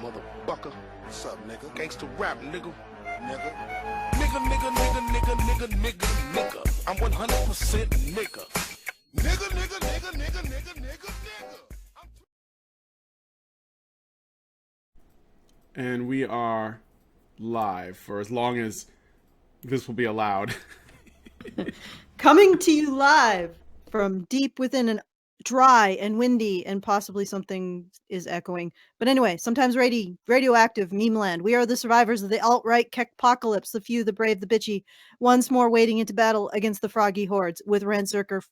motherfucker. What's up, nigga? Gangsta rap, nigga. Nigga. Nigga. I'm 100% nigga. Nigga. And we are live for as long as this will be allowed. Coming to you live from deep within an dry and windy and possibly something is echoing. But anyway, sometimes radioactive meme land. We are the survivors of the alt-right apocalypse, the few, the brave, the bitchy, once more wading into battle against the froggy hordes with Rantzerker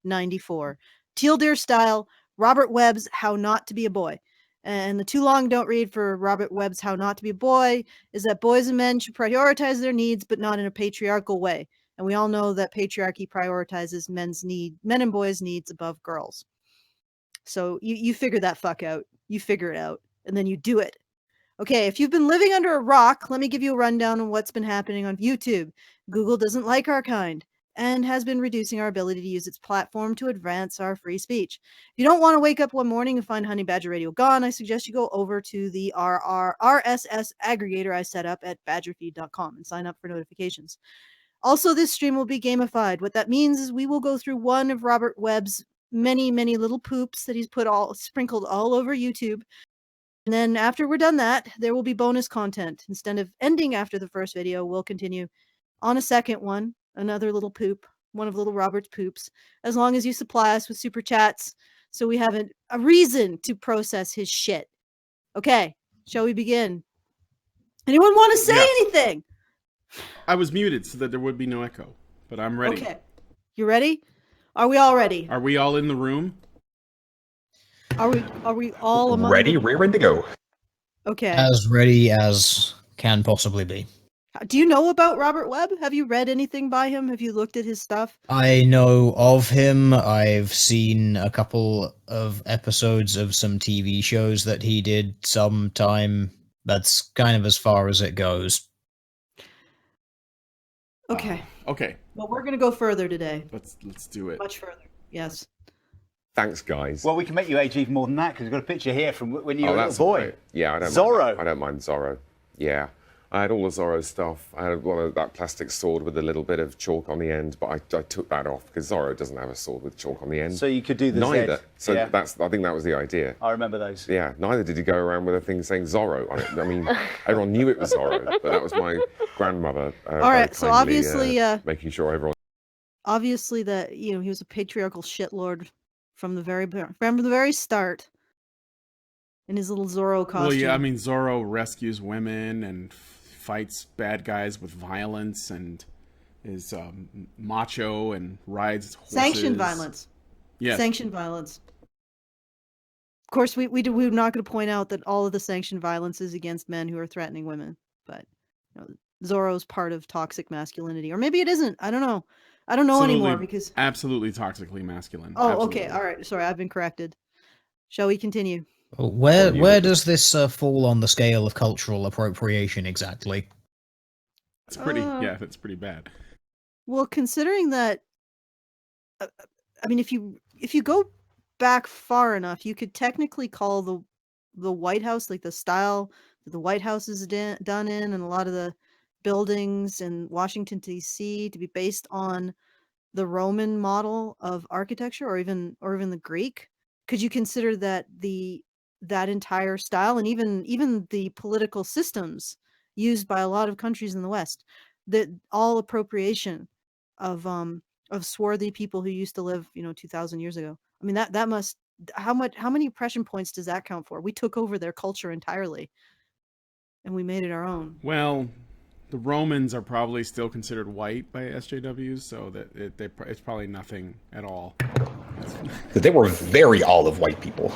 94. Teal Deer style, Robert Webb's How Not to Be a Boy. And the too long don't read for Robert Webb's How Not to Be a Boy is that boys and men should prioritize their needs, but not in a patriarchal way. And we all know that patriarchy prioritizes men and boys' needs above girls. So you figure that fuck out. You figure it out, and then you do it. Okay, if you've been living under a rock, let me give you a rundown on what's been happening on YouTube. Google doesn't like our kind and has been reducing our ability to use its platform to advance our free speech. If you don't want to wake up one morning and find Honey Badger Radio gone, I suggest you go over to the RSS aggregator I set up at badgerfeed.com and sign up for notifications. Also, this stream will be gamified. What that means is we will go through one of Robert Webb's many, many little poops that he's sprinkled all over YouTube. And then after we're done that, there will be bonus content. Instead of ending after the first video, we'll continue on a second one, another little poop, one of little Robert's poops, as long as you supply us with super chats so we have a reason to process his shit. Okay, shall we begin? Anyone want to say anything? I was muted so that there would be no echo, but I'm ready. Okay. You ready? Are we all ready? Are we all in the room? Are we all among ready, rearing to go? Okay. As ready as can possibly be. Do you know about Robert Webb? Have you read anything by him? Have you looked at his stuff? I know of him. I've seen a couple of episodes of some TV shows that he did sometime. That's kind of as far as it goes. Okay. Okay. Well, we're gonna go further today. Let's do it. Much further. Yes. Thanks, guys. Well, we can make you age even more than that because we've got a picture here from when you were a little boy. Great. Yeah, I don't Zorro. I don't mind Zorro. Yeah. I had all the Zorro stuff. I had one of that plastic sword with a little bit of chalk on the end, but I took that off because Zorro doesn't have a sword with chalk on the end. So you could do the neither. Z. So yeah. I think that was the idea. I remember those. Yeah. Neither did he go around with a thing saying Zorro on it. I mean, everyone knew it was Zorro, but that was my grandmother. All right. So obviously, making sure everyone. Obviously, that he was a patriarchal shitlord from the very start. In his little Zorro costume. Well, yeah. I mean, Zorro rescues women and fights bad guys with violence and is macho and rides horses. Sanctioned violence. Yes. Sanctioned violence. Of course, we're not going to point out that all of the sanctioned violence is against men who are threatening women, but Zorro's part of toxic masculinity, or maybe it isn't. I don't know. I don't know anymore because absolutely toxically masculine. Oh, absolutely. Okay, all right. Sorry, I've been corrected. Shall we continue? Where does this fall on the scale of cultural appropriation exactly? It's pretty. Yeah, it's pretty bad. Well, considering that, I mean, if you go back far enough, you could technically call the White House, like the style that the White House is done in, and a lot of the buildings in Washington D.C. to be based on the Roman model of architecture, or even the Greek. Could you consider that that entire style, and even the political systems used by a lot of countries in the West, that all appropriation of swarthy people who used to live 2,000 years ago? I mean, that must, how many oppression points does that count for? We took over their culture entirely and we made it our own. Well, the Romans are probably still considered white by SJWs, so that it's probably nothing at all. They were very olive white people.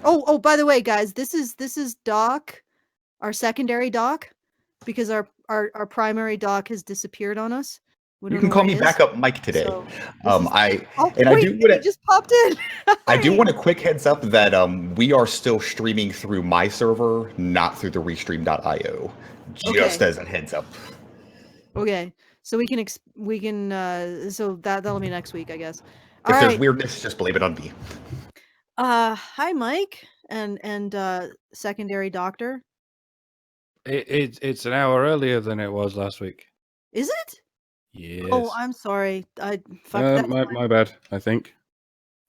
Oh, by the way, guys, this is Doc, our secondary Doc, because our primary Doc has disappeared on us. You can call me backup Mike today. So, I do want to just popped in. I do want a quick heads up that we are still streaming through my server, not through the restream.io. Just as a heads up. Okay, so we can so that'll be next week, I guess. If there's weirdness, just blame it on me. Hi, Mike, and Secondary Doctor? It's an hour earlier than it was last week. Is it? Yes. Oh, I'm sorry. That was my bad, I think.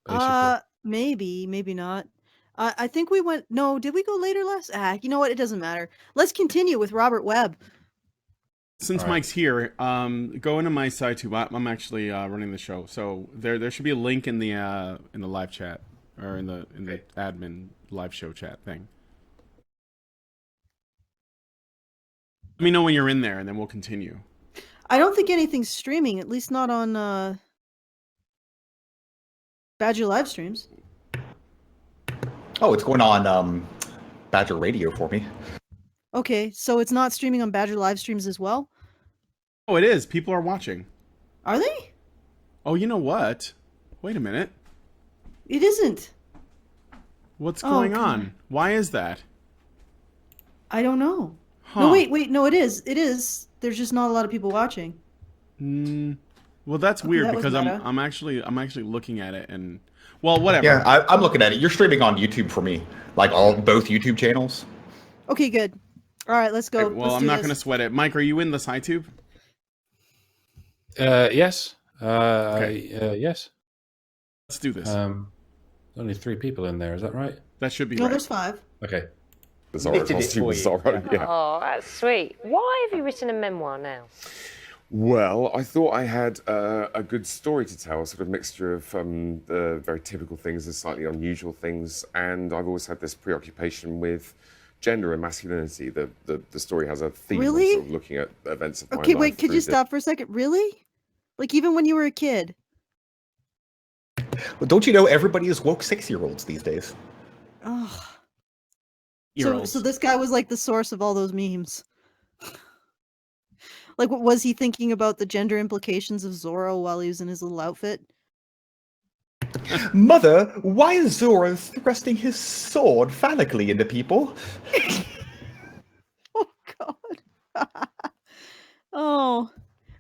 Basically. maybe not. I think we went. No, did we go later last? You know what? It doesn't matter. Let's continue with Robert Webb. Since Mike's here, go into my side too. I'm actually running the show, so there should be a link in the live chat or in the admin live show chat thing. Let me know when you're in there, and then we'll continue. I don't think anything's streaming, at least not on Badger live streams. Oh, it's going on Badger Radio for me. Okay, so it's not streaming on Badger live streams as well? Oh, it is. People are watching. Are they? Oh, you know what? Wait a minute. It isn't. What's going on? Why is that? I don't know. Huh. No, wait. No, it is. It is. There's just not a lot of people watching. Well, that's weird that was because meta. I'm actually looking at it and well, whatever. Yeah, I'm looking at it. You're streaming on YouTube for me, like both YouTube channels. Okay, good. All right, let's go. Okay, well, Let's I'm do not this. going to sweat it. Mike, are you in the SciTube? Yes. Okay. Yes. Let's do this. Only 3 people in there. Is that right? That should be No, right. there's 5. Okay. The Zorro costume was Zorro, yeah. Oh, that's sweet. Why have you written a memoir now? Well, I thought I had a good story to tell, a sort of mixture of the very typical things and slightly unusual things, and I've always had this preoccupation with gender and masculinity. The story has a theme of Really? sort of looking at events of my Okay, life. wait, could through you stop for a second? Really? Like, even when you were a kid? Well, don't you know everybody is woke 6-year-olds these days? Oh. Year-olds. So this guy was like the source of all those memes. Like, what was he thinking about the gender implications of Zorro while he was in his little outfit? Mother, why is Zorro thrusting his sword phallically into people? Oh, God. Oh.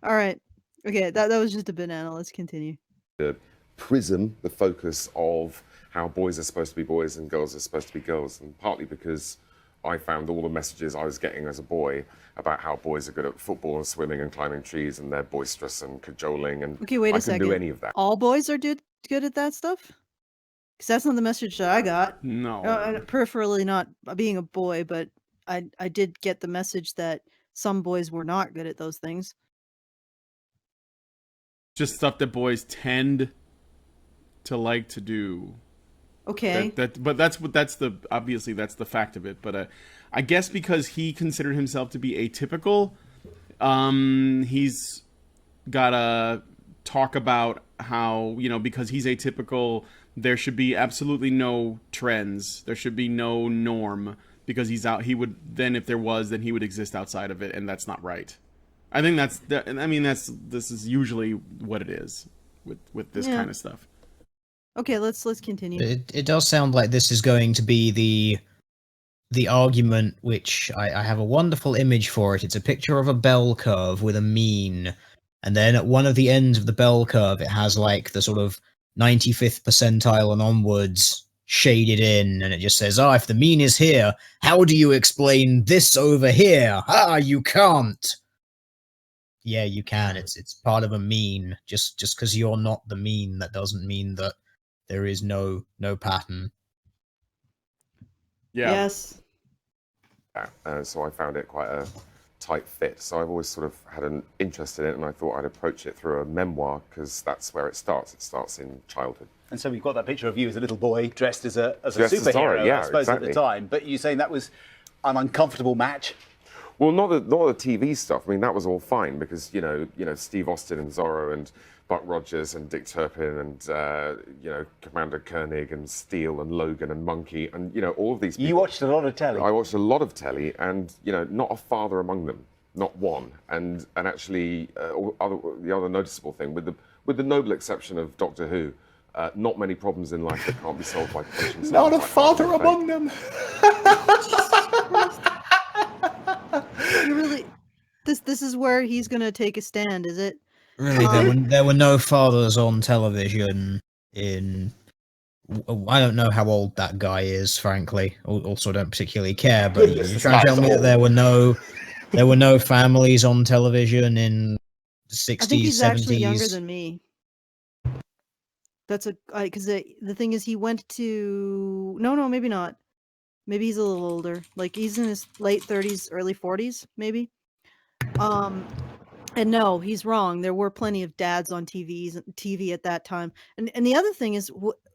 All right. Okay, that was just a banana. Let's continue. The prism, the focus of how boys are supposed to be boys and girls are supposed to be girls, and partly because I found all the messages I was getting as a boy about how boys are good at football and swimming and climbing trees and they're boisterous and cajoling, and Okay, wait a I couldn't second. do any of that. All boys are good at that stuff? Because that's not the message that I got. No. Peripherally not being a boy, but I did get the message that some boys were not good at those things. Just stuff that boys tend to like to do. Okay. But that's obviously that's the fact of it. But I guess because he considered himself to be atypical, he's gotta talk about how, because he's atypical, there should be absolutely no trends. There should be no norm because he's out. He would then, if there was, then he would exist outside of it, and that's not right. I think this is usually what it is with this kind of stuff. Okay, let's continue. It does sound like this is going to be the argument, which I have a wonderful image for it. It's a picture of a bell curve with a mean, and then at one of the ends of the bell curve, it has like the sort of 95th percentile and onwards shaded in, and it just says, if the mean is here, how do you explain this over here? You can't. Yeah, you can. It's part of a mean. Just because you're not the mean, that doesn't mean that there is no pattern. Yeah. Yes. So I found it quite a tight fit. So I've always sort of had an interest in it, and I thought I'd approach it through a memoir because that's where it starts. It starts in childhood. And so we've got that picture of you as a little boy dressed as a Dressed as superhero, Zorro, yeah, I suppose, exactly. at the time. But you're saying that was an uncomfortable match? Well, not the TV stuff. I mean, that was all fine because Steve Austin and Zorro and Buck Rogers and Dick Turpin and Commander Koenig and Steel and Logan and Monkey and all of these people. You watched a lot of telly. I watched a lot of telly, and not a father among them, not one. And actually, the other noticeable thing, with the noble exception of Doctor Who, not many problems in life that can't be solved by punching someone. Not a father among them. You really, this is where he's gonna take a stand, is it? Really, there were no fathers on television in I don't know how old that guy is, frankly. Also, don't particularly care. But Goodness, you're this trying to tell guy's me that old. there were no families on television in I think 60s, he's actually younger 70s. than me. That's because the thing is, he went to no, maybe not. Maybe he's a little older. Like he's in his late 30s, early 40s, maybe. And no, he's wrong. There were plenty of dads on TV at that time. And the other thing is,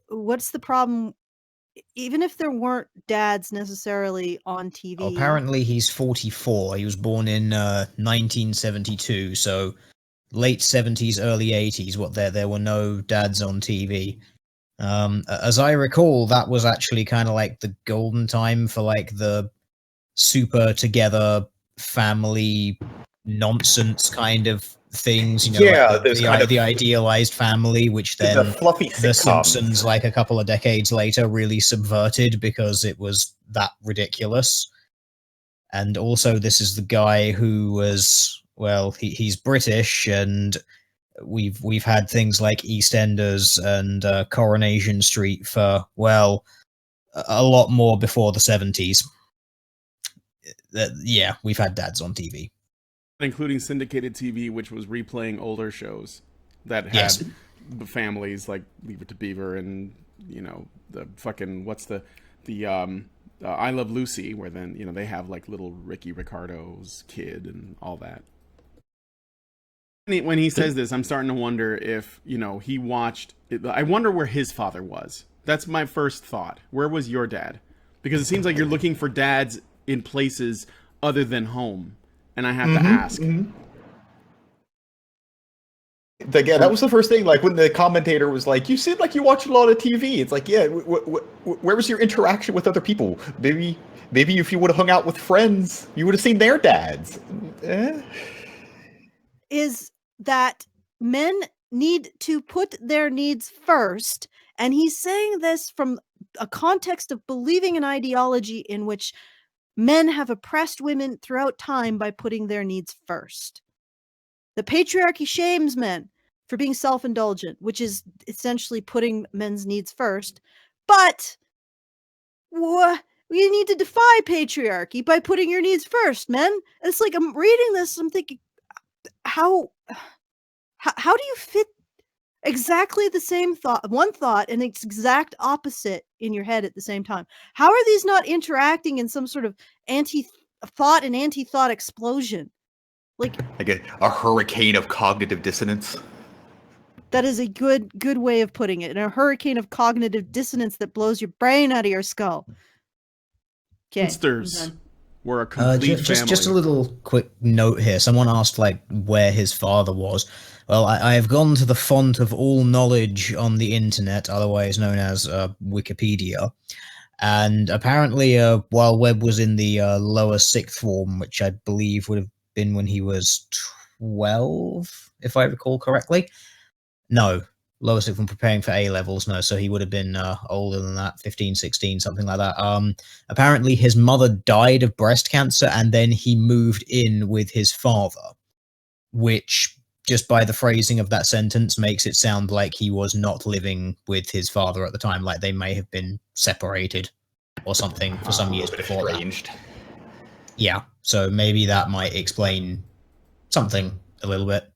what's the problem? Even if there weren't dads necessarily on TV. Apparently, he's 44. He was born in 1972, so late 70s, early 80s. There were no dads on TV. As I recall, that was actually kind of like the golden time for like the super together family nonsense kind of things, Yeah, like those kind of the idealized family, which then the fluffy The sitcoms. Simpsons, like a couple of decades later, really subverted because it was that ridiculous. And also, this is the guy who was, well, he's British, and we've had things like EastEnders and Coronation Street for, well, a lot more before the 70s. Yeah, we've had dads on TV. Including syndicated TV, which was replaying older shows that had Yes. families like Leave It to Beaver and, the fucking, what's the I Love Lucy, where then, they have like little Ricky Ricardo's kid and all that. When he says this, I'm starting to wonder if, he watched, I wonder where his father was. That's my first thought. Where was your dad? Because it seems like you're looking for dads in places other than home. And I have to ask. Yeah, that was the first thing. Like when the commentator was like, "You seem like you watch a lot of TV." It's like, yeah, where was your interaction with other people? Maybe if you would have hung out with friends, you would have seen their dads. Is that men need to put their needs first, and he's saying this from a context of believing an ideology in which men have oppressed women throughout time by putting their needs first. The patriarchy shames men for being self-indulgent, which is essentially putting men's needs first. But we need to defy patriarchy by putting your needs first, men. And it's like, I'm reading this, I'm thinking, how do you fit exactly the same one thought and its exact opposite in your head at the same time? How are these not interacting in some sort of anti-thought and anti-thought explosion? Like a hurricane of cognitive dissonance. That is a good way of putting it. And a hurricane of cognitive dissonance that blows your brain out of your skull. Okay. Monsters were a complete family. Just a little quick note here. Someone asked like where his father was. Well, I have gone to the font of all knowledge on the internet, otherwise known as Wikipedia. And apparently, while Webb was in the lower sixth form, which I believe would have been when he was 12, if I recall correctly. No, lower sixth form preparing for A-levels, no, so he would have been older than that, 15, 16, something like that. Apparently, his mother died of breast cancer, and then he moved in with his father, which, just by the phrasing of that sentence, makes it sound like he was not living with his father at the time, like they may have been separated or something for some years before that. Yeah, so maybe that might explain something a little bit.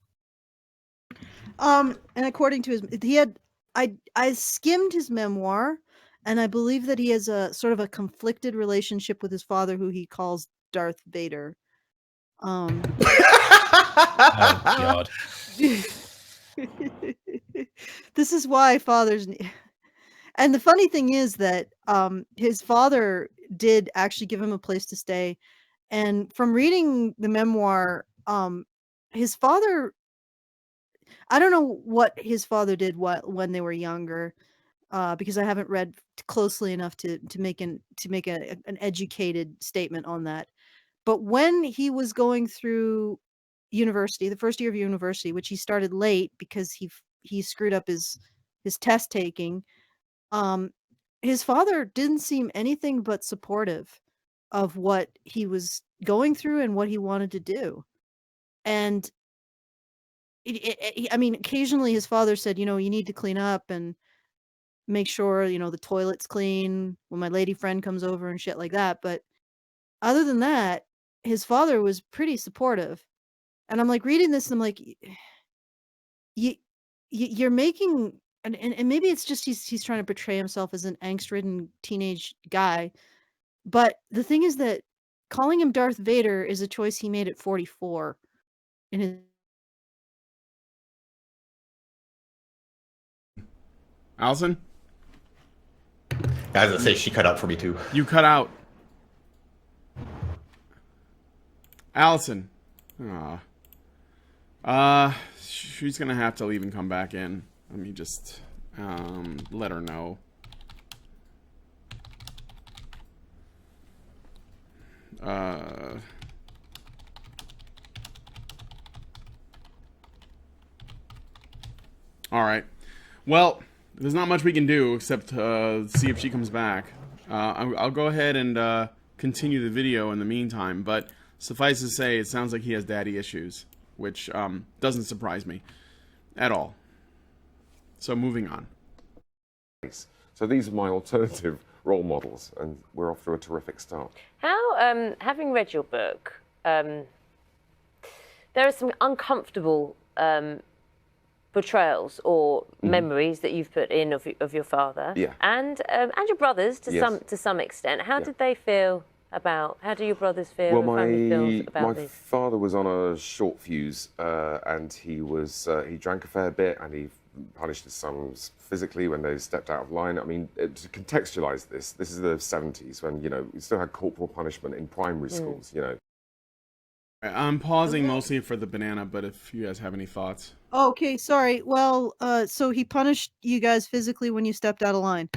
And according to I skimmed his memoir, and I believe that he has a sort of a conflicted relationship with his father, who he calls Darth Vader. Oh God. This is why fathers and the funny thing is that his father did actually give him a place to stay. And from reading the memoir, his father, I don't know what his father did when they were younger, because I haven't read closely enough to make an educated statement on that. But when he was going through university, the first year of university, which he started late because he screwed up his test taking, his father didn't seem anything but supportive of what he was going through and what he wanted to do. And I mean, occasionally his father said, you need to clean up, and make sure, the toilet's clean when my lady friend comes over and shit like that. But other than that, his father was pretty supportive. And I'm like reading this and I'm like, you, you're making, and maybe it's just he's trying to portray himself as an angst-ridden teenage guy. But the thing is that calling him Darth Vader is a choice he made at 44 in his. Alison? As I say, she cut out for me too. You cut out. Alison. She's gonna have to leave and come back in. Let me just let her know. All right. Well, there's not much we can do except see if she comes back. I'll go ahead and continue the video in the meantime, but suffice to say, it sounds like he has daddy issues, which doesn't surprise me at all. So moving on. So these are my alternative role models, and we're off to a terrific start. How, having read your book, there are some uncomfortable portrayals or memories that you've put in of your father, and your brothers to some extent. How did they feel about? How do your brothers feel? Well, my this? father was on a short fuse, and he drank a fair bit, and he punished his sons physically when they stepped out of line. I mean, to contextualize this is the 70s when we still had corporal punishment in primary schools. I'm pausing mostly for the banana, but if you guys have any thoughts. Okay, sorry. Well, so he punished you guys physically when you stepped out of line.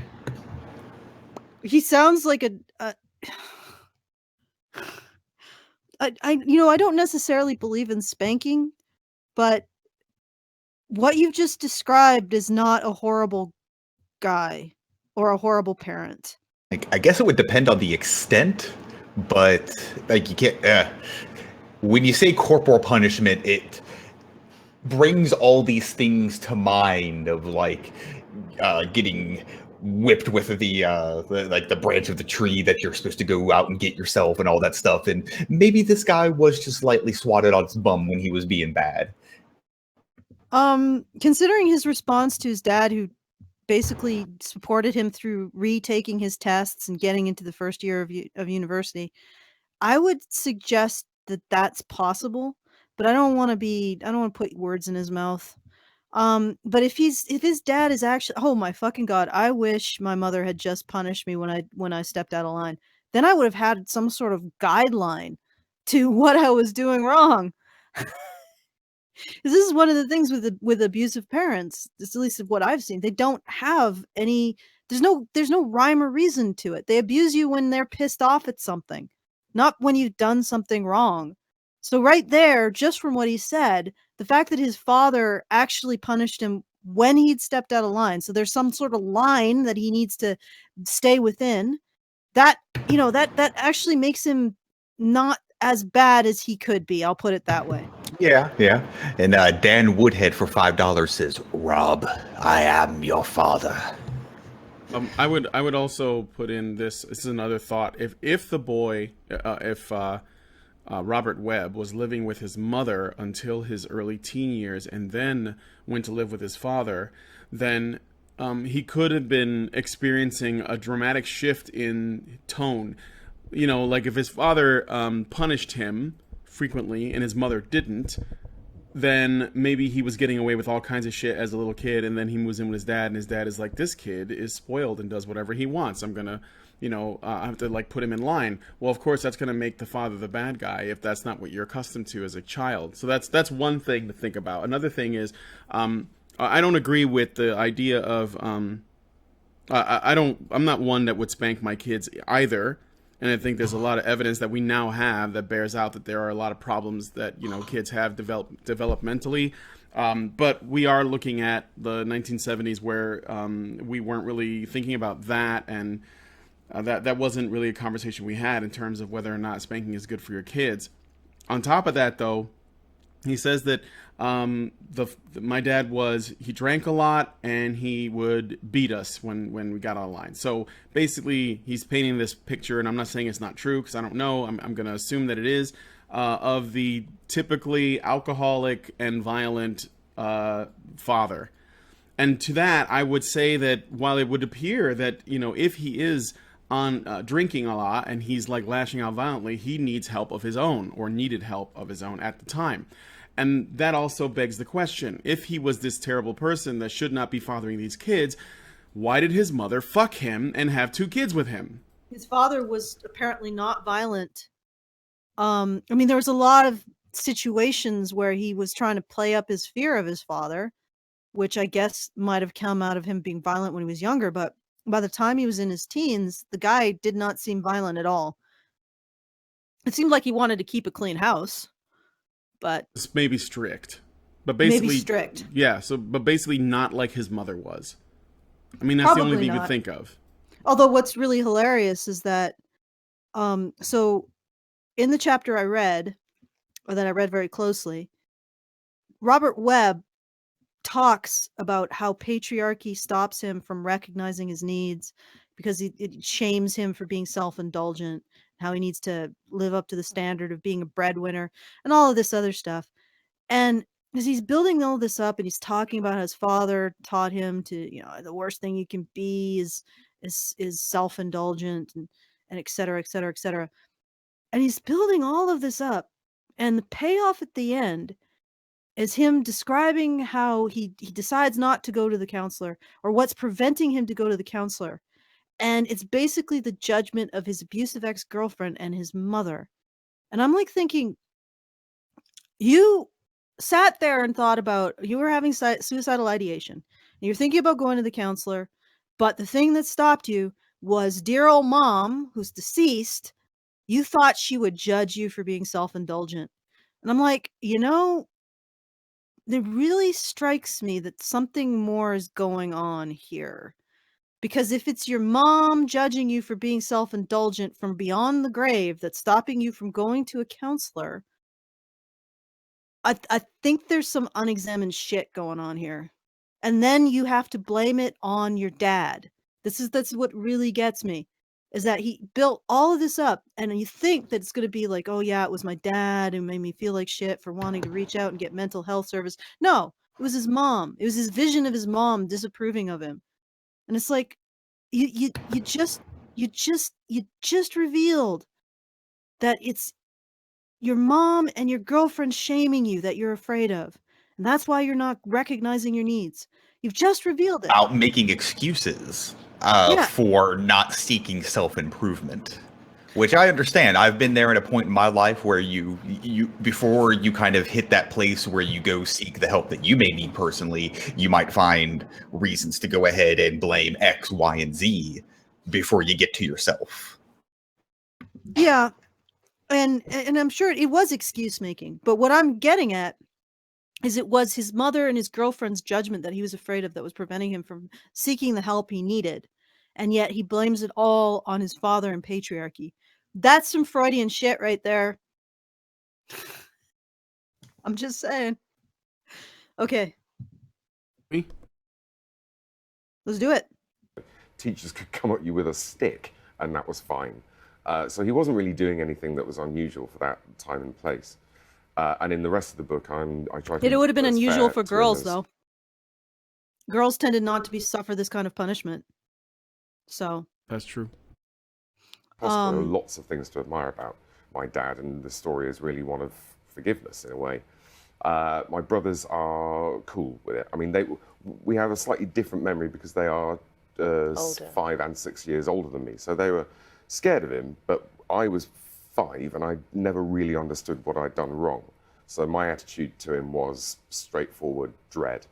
He sounds like I don't necessarily believe in spanking, but what you've just described is not a horrible guy or a horrible parent. I guess it would depend on the extent, but like you can't. When you say corporal punishment, it brings all these things to mind of like getting whipped with the branch of the tree that you're supposed to go out and get yourself and all that stuff. And maybe this guy was just lightly swatted on his bum when he was being bad. Considering his response to his dad, who basically supported him through retaking his tests and getting into the first year of university, I would suggest that that's possible, but I don't want to put words in his mouth. But if his dad is actually, oh my fucking God, I wish my mother had just punished me when I stepped out of line. Then I would have had some sort of guideline to what I was doing wrong. This is one of the things with abusive parents, at least what I've seen. They don't have any, there's no rhyme or reason to it. They abuse you when they're pissed off at something, not when you've done something wrong. So right there, just from what he said, the fact that his father actually punished him when he'd stepped out of line, so there's some sort of line that he needs to stay within, that actually makes him not as bad as he could be. I'll put it that way. Yeah. And Dan Woodhead for $5 says, "Rob, I am your father." I would also put in this. This is another thought. If the boy, Robert Webb was living with his mother until his early teen years and then went to live with his father, then he could have been experiencing a dramatic shift in tone. Like if his father punished him frequently and his mother didn't, then maybe he was getting away with all kinds of shit as a little kid, and then he moves in with his dad, and his dad is like, this kid is spoiled and does whatever he wants. I'm gonna I have to put him in line. Well, of course, that's going to make the father the bad guy if that's not what you're accustomed to as a child. So that's one thing to think about. Another thing is, I don't agree with the idea of, I'm not one that would spank my kids either. And I think there's a lot of evidence that we now have that bears out that there are a lot of problems that, kids have developmentally. But we are looking at the 1970s where we weren't really thinking about that, and that wasn't really a conversation we had in terms of whether or not spanking is good for your kids. On top of that, though, He says that my dad he drank a lot and he would beat us when we got online. So basically, he's painting this picture, and I'm not saying it's not true because I don't know. I'm going to assume that it is, of the typically alcoholic and violent father. And to that, I would say that while it would appear that, if he is on drinking a lot and he's like lashing out violently, he needs help of his own, or needed help of his own at the time. And that also begs the question, if he was this terrible person that should not be fathering these kids, why did his mother fuck him and have 2 kids with him? His father was apparently not violent. There was a lot of situations where he was trying to play up his fear of his father, which I guess might have come out of him being violent when he was younger. But by the time he was in his teens, the guy did not seem violent at all. It seemed like he wanted to keep a clean house. But it's maybe strict, but basically maybe strict. Yeah. But basically not like his mother was. That's the only thing you could think of. Although what's really hilarious is that, so in the chapter I read, or that I read very closely, Robert Webb talks about how patriarchy stops him from recognizing his needs because it shames him for being self-indulgent, how he needs to live up to the standard of being a breadwinner and all of this other stuff. And as he's building all this up and he's talking about how his father taught him to, the worst thing you can be is self-indulgent and et cetera, et cetera, et cetera. And he's building all of this up. And the payoff at the end is him describing how he decides not to go to the counselor, or what's preventing him to go to the counselor. And it's basically the judgment of his abusive ex-girlfriend and his mother. And I'm like thinking, you sat there and thought about, you were having suicidal ideation, and you're thinking about going to the counselor, but the thing that stopped you was dear old mom, who's deceased. You thought she would judge you for being self-indulgent. And I'm like, it really strikes me that something more is going on here. Because if it's your mom judging you for being self-indulgent from beyond the grave that's stopping you from going to a counselor, I think there's some unexamined shit going on here. And then you have to blame it on your dad. That's what really gets me, is that he built all of this up, and you think that it's going to be like, oh yeah, it was my dad who made me feel like shit for wanting to reach out and get mental health service. No, it was his mom. It was his vision of his mom disapproving of him. And it's like, you just revealed that it's your mom and your girlfriend shaming you that you're afraid of. And that's why you're not recognizing your needs. You've just revealed it. Out making excuses for not seeking self-improvement. Which I understand. I've been there at a point in my life where you before you kind of hit that place where you go seek the help that you may need personally, you might find reasons to go ahead and blame X, Y, and Z before you get to yourself. Yeah. And I'm sure it was excuse making. But what I'm getting at is it was his mother and his girlfriend's judgment that he was afraid of that was preventing him from seeking the help he needed. And yet he blames it all on his father and patriarchy. That's some Freudian shit right there. I'm just saying. Okay. Me? Let's do it. Teachers could come at you with a stick, and that was fine. So he wasn't really doing anything that was unusual for that time and place. And in the rest of the book, I tried to... It would have been unusual for girls, though. Girls tended not to suffer this kind of punishment. So... That's true. There are lots of things to admire about my dad, and the story is really one of forgiveness in a way. My brothers are cool with it. I mean, we have a slightly different memory because they are 5 and 6 years older than me. So they were scared of him, but I was 5 and I never really understood what I'd done wrong. So my attitude to him was straightforward dread,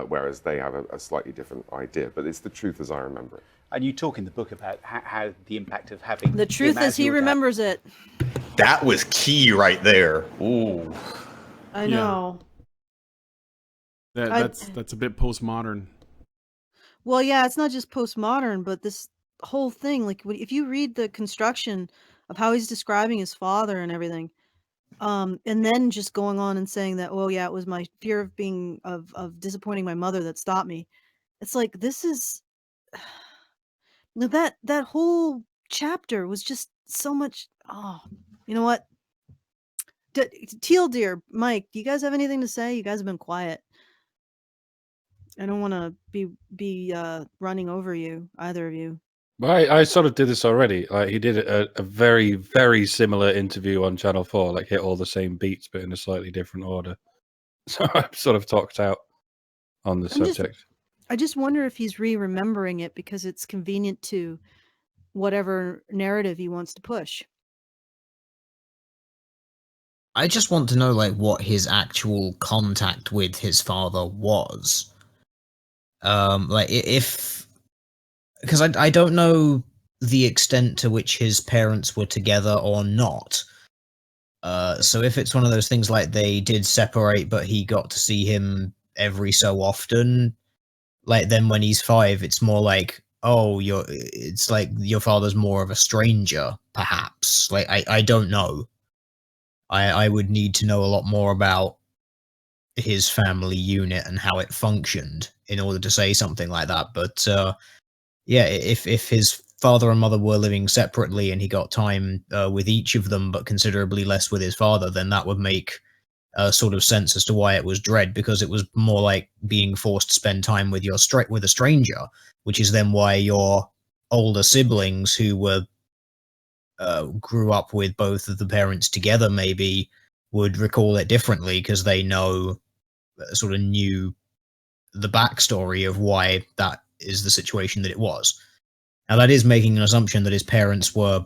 whereas they have a slightly different idea. But it's the truth as I remember it. And you talk in the book about how the impact of having... The truth as he remembers it. That was key right there. Ooh. I know. That's a bit postmodern. Well, yeah, it's not just postmodern, but this whole thing, like if you read the construction of how he's describing his father and everything, And then just going on and saying that, oh yeah, it was my fear of being of disappointing my mother that stopped me. It's like, this is that whole chapter was just so much. Oh, you know what? Teal Deer, Mike, do you guys have anything to say? You guys have been quiet. I don't want to be running over you, either of you. I sort of did this already. Like, he did a very, very similar interview on Channel 4, like hit all the same beats, but in a slightly different order. So I've sort of talked out on the subject. I just wonder if he's remembering it because it's convenient to whatever narrative he wants to push. I just want to know, like, what his actual contact with his father was. Like, if... Because I don't know the extent to which his parents were together or not. So if it's one of those things like they did separate, but he got to see him every so often, like, then when he's 5, it's more like, oh, it's like your father's more of a stranger, perhaps. Like, I don't know. I would need to know a lot more about his family unit and how it functioned in order to say something like that. But yeah, if his father and mother were living separately and he got time with each of them, but considerably less with his father, then that would make sort of sense as to why it was dread, because it was more like being forced to spend time with with a stranger, which is then why your older siblings who were grew up with both of the parents together maybe would recall it differently, because they sort of knew the backstory of why that is the situation that it was. Now, that is making an assumption that his parents were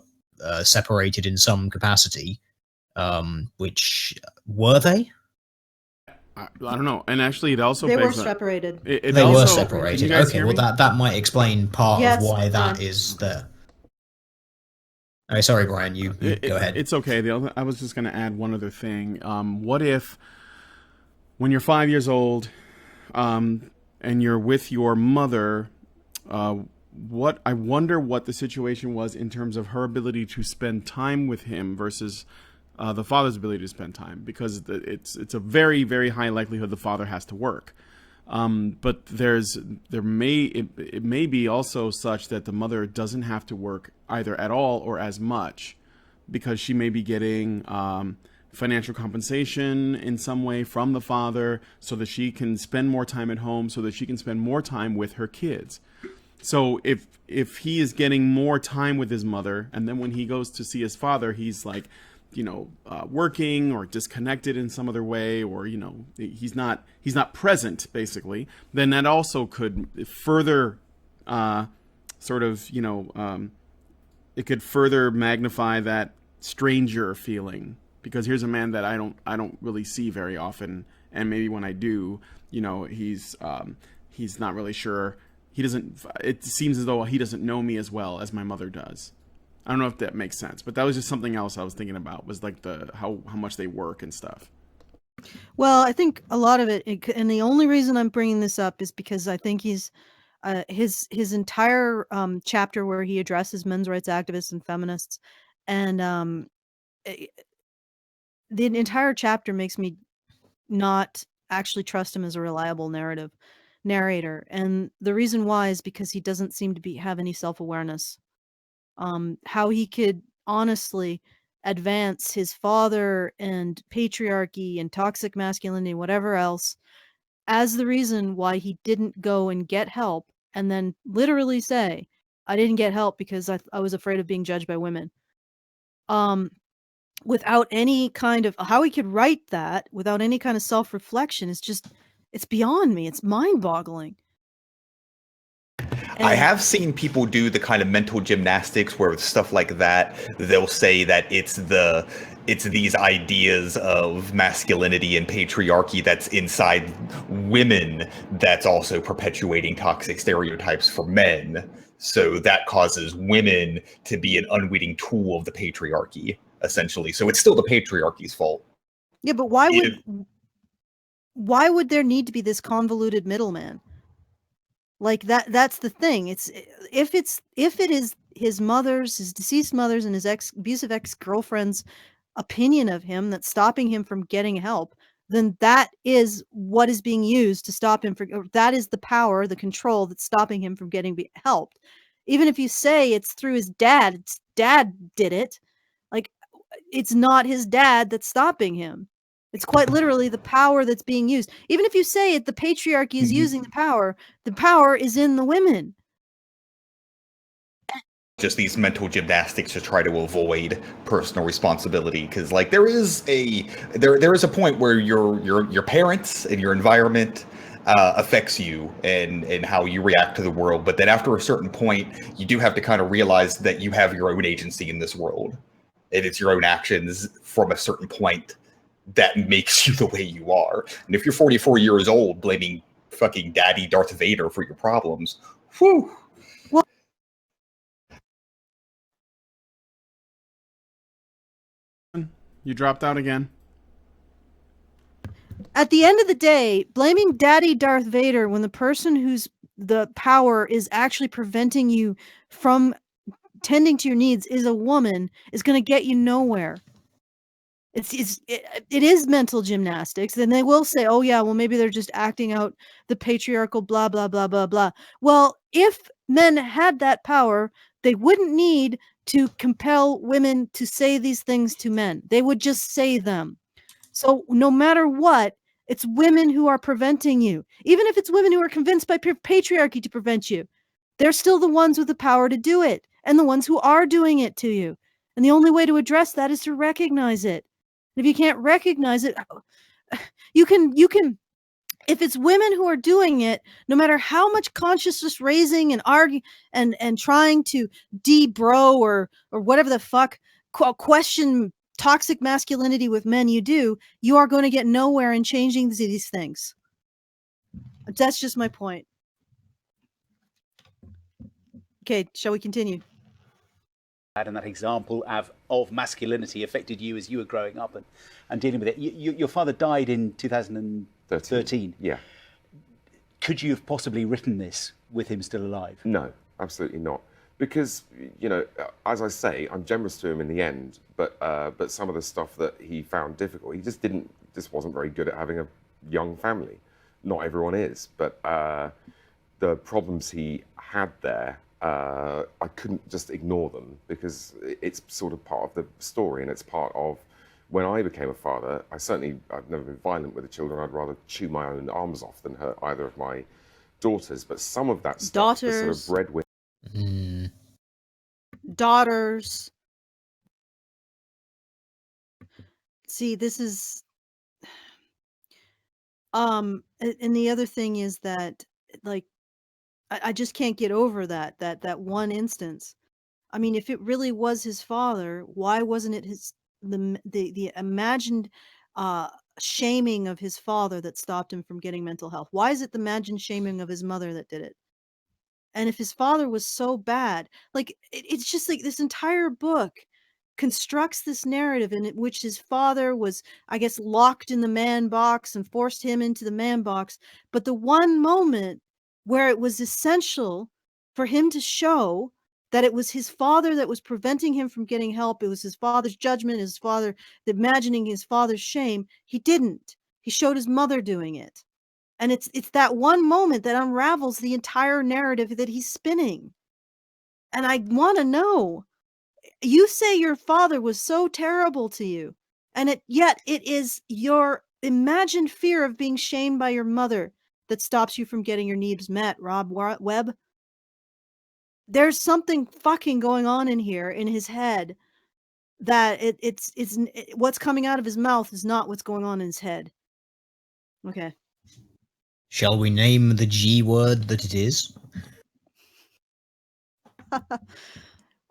separated in some capacity, which were they? I don't know. And actually, it also they were separated. They were separated. Okay, well, that might explain part of why that is there. Oh, sorry, Brian, you go ahead. It's okay. I was just going to add one other thing. What if, when you're 5 years old, and you're with your mother, I wonder what the situation was in terms of her ability to spend time with him versus the father's ability to spend time, because it's a very, very high likelihood the father has to work. But it may be also such that the mother doesn't have to work either at all or as much, because she may be getting financial compensation in some way from the father, so that she can spend more time at home, so that she can spend more time with her kids. So if he is getting more time with his mother, and then when he goes to see his father, he's like, working or disconnected in some other way, or he's not present, basically, then that also could further it could further magnify that stranger feeling, because here's a man that I don't really see very often, and maybe when I do, he's not really sure. It seems as though he doesn't know me as well as my mother does. I don't know if that makes sense, but that was just something else I was thinking about, was like how much they work and stuff. Well, I think a lot of it, and the only reason I'm bringing this up is because I think he's his entire chapter where he addresses men's rights activists and feminists, and the entire chapter makes me not actually trust him as a reliable narrator, and the reason why is because he doesn't seem to have any self-awareness. How he could honestly advance his father and patriarchy and toxic masculinity, whatever else, as the reason why he didn't go and get help, and then literally say, I didn't get help because I was afraid of being judged by women. Without any kind of, how he could write that without any kind of self-reflection is just, it's beyond me. It's mind-boggling. I have seen people do the kind of mental gymnastics where with stuff like that, they'll say that it's these ideas of masculinity and patriarchy that's inside women that's also perpetuating toxic stereotypes for men. So that causes women to be an unwitting tool of the patriarchy, essentially. So it's still the patriarchy's fault. Yeah, but why would there need to be this convoluted middleman? Like that's the thing. If it is his deceased mother's and his abusive ex-girlfriend's opinion of him that's stopping him from getting help, then that is what is being used to stop him from, that is the power, the control that's stopping him from getting helped. Even if you say it's through his dad, it's dad did it, like, it's not his dad that's stopping him. It's quite literally the power that's being used. Even if you say it, the patriarchy is using the power is in the women. Just these mental gymnastics to try to avoid personal responsibility, because like there is a point where your parents and your environment affects you and how you react to the world, but then after a certain point you do have to kind of realize that you have your own agency in this world, and it's your own actions from a certain point that makes you the way you are. And if you're 44 years old blaming fucking daddy Darth Vader for your problems, whew. You dropped out again. At the end of the day, blaming Daddy Darth Vader when the person who's the power is actually preventing you from tending to your needs is a woman is going to get you nowhere. It is mental gymnastics. Then they will say, oh yeah, well maybe they're just acting out the patriarchal blah, blah, blah, blah, blah. Well, if men had that power, they wouldn't need to compel women to say these things to men. They would just say them. So no matter what, it's women who are preventing you. Even if it's women who are convinced by patriarchy to prevent you, they're still the ones with the power to do it, and the ones who are doing it to you. And the only way to address that is to recognize it. And if you can't recognize it, you can, if it's women who are doing it, no matter how much consciousness raising and argue and trying to de-bro or whatever the fuck, question toxic masculinity with men you do, you are going to get nowhere in changing these things. That's just my point. Okay, shall we continue? And that example of masculinity affected you as you were growing up and dealing with it. Your father died in 2013. Yeah. Could you have possibly written this with him still alive? No, absolutely not. Because, you know, as I say, I'm generous to him in the end, but some of the stuff that he found difficult, he just wasn't very good at having a young family. Not everyone is, but the problems he had there, I couldn't just ignore them, because it's sort of part of the story, and it's part of when I became a father. I've never been violent with the children. I'd rather chew my own arms off than hurt either of my daughters. But some of that stuff, the sort of breadwinner. Daughters. See, this is and the other thing is that, like, I just can't get over that one instance. I mean, if it really was his father, why wasn't it the imagined shaming of his father that stopped him from getting mental health? Why is it the imagined shaming of his mother that did it? And if his father was so bad, like, it's just like this entire book constructs this narrative in which his father was, I guess, locked in the man box and forced him into the man box. But the one moment where it was essential for him to show that it was his father that was preventing him from getting help, it was his father's judgment, imagining his father's shame, he didn't. He showed his mother doing it. And it's that one moment that unravels the entire narrative that he's spinning. And I want to know, you say your father was so terrible to you, and yet it is your imagined fear of being shamed by your mother that stops you from getting your needs met, Robert Webb. There's something fucking going on in here in his head that it's what's coming out of his mouth is not what's going on in his head. Okay. Shall we name the G word that it is?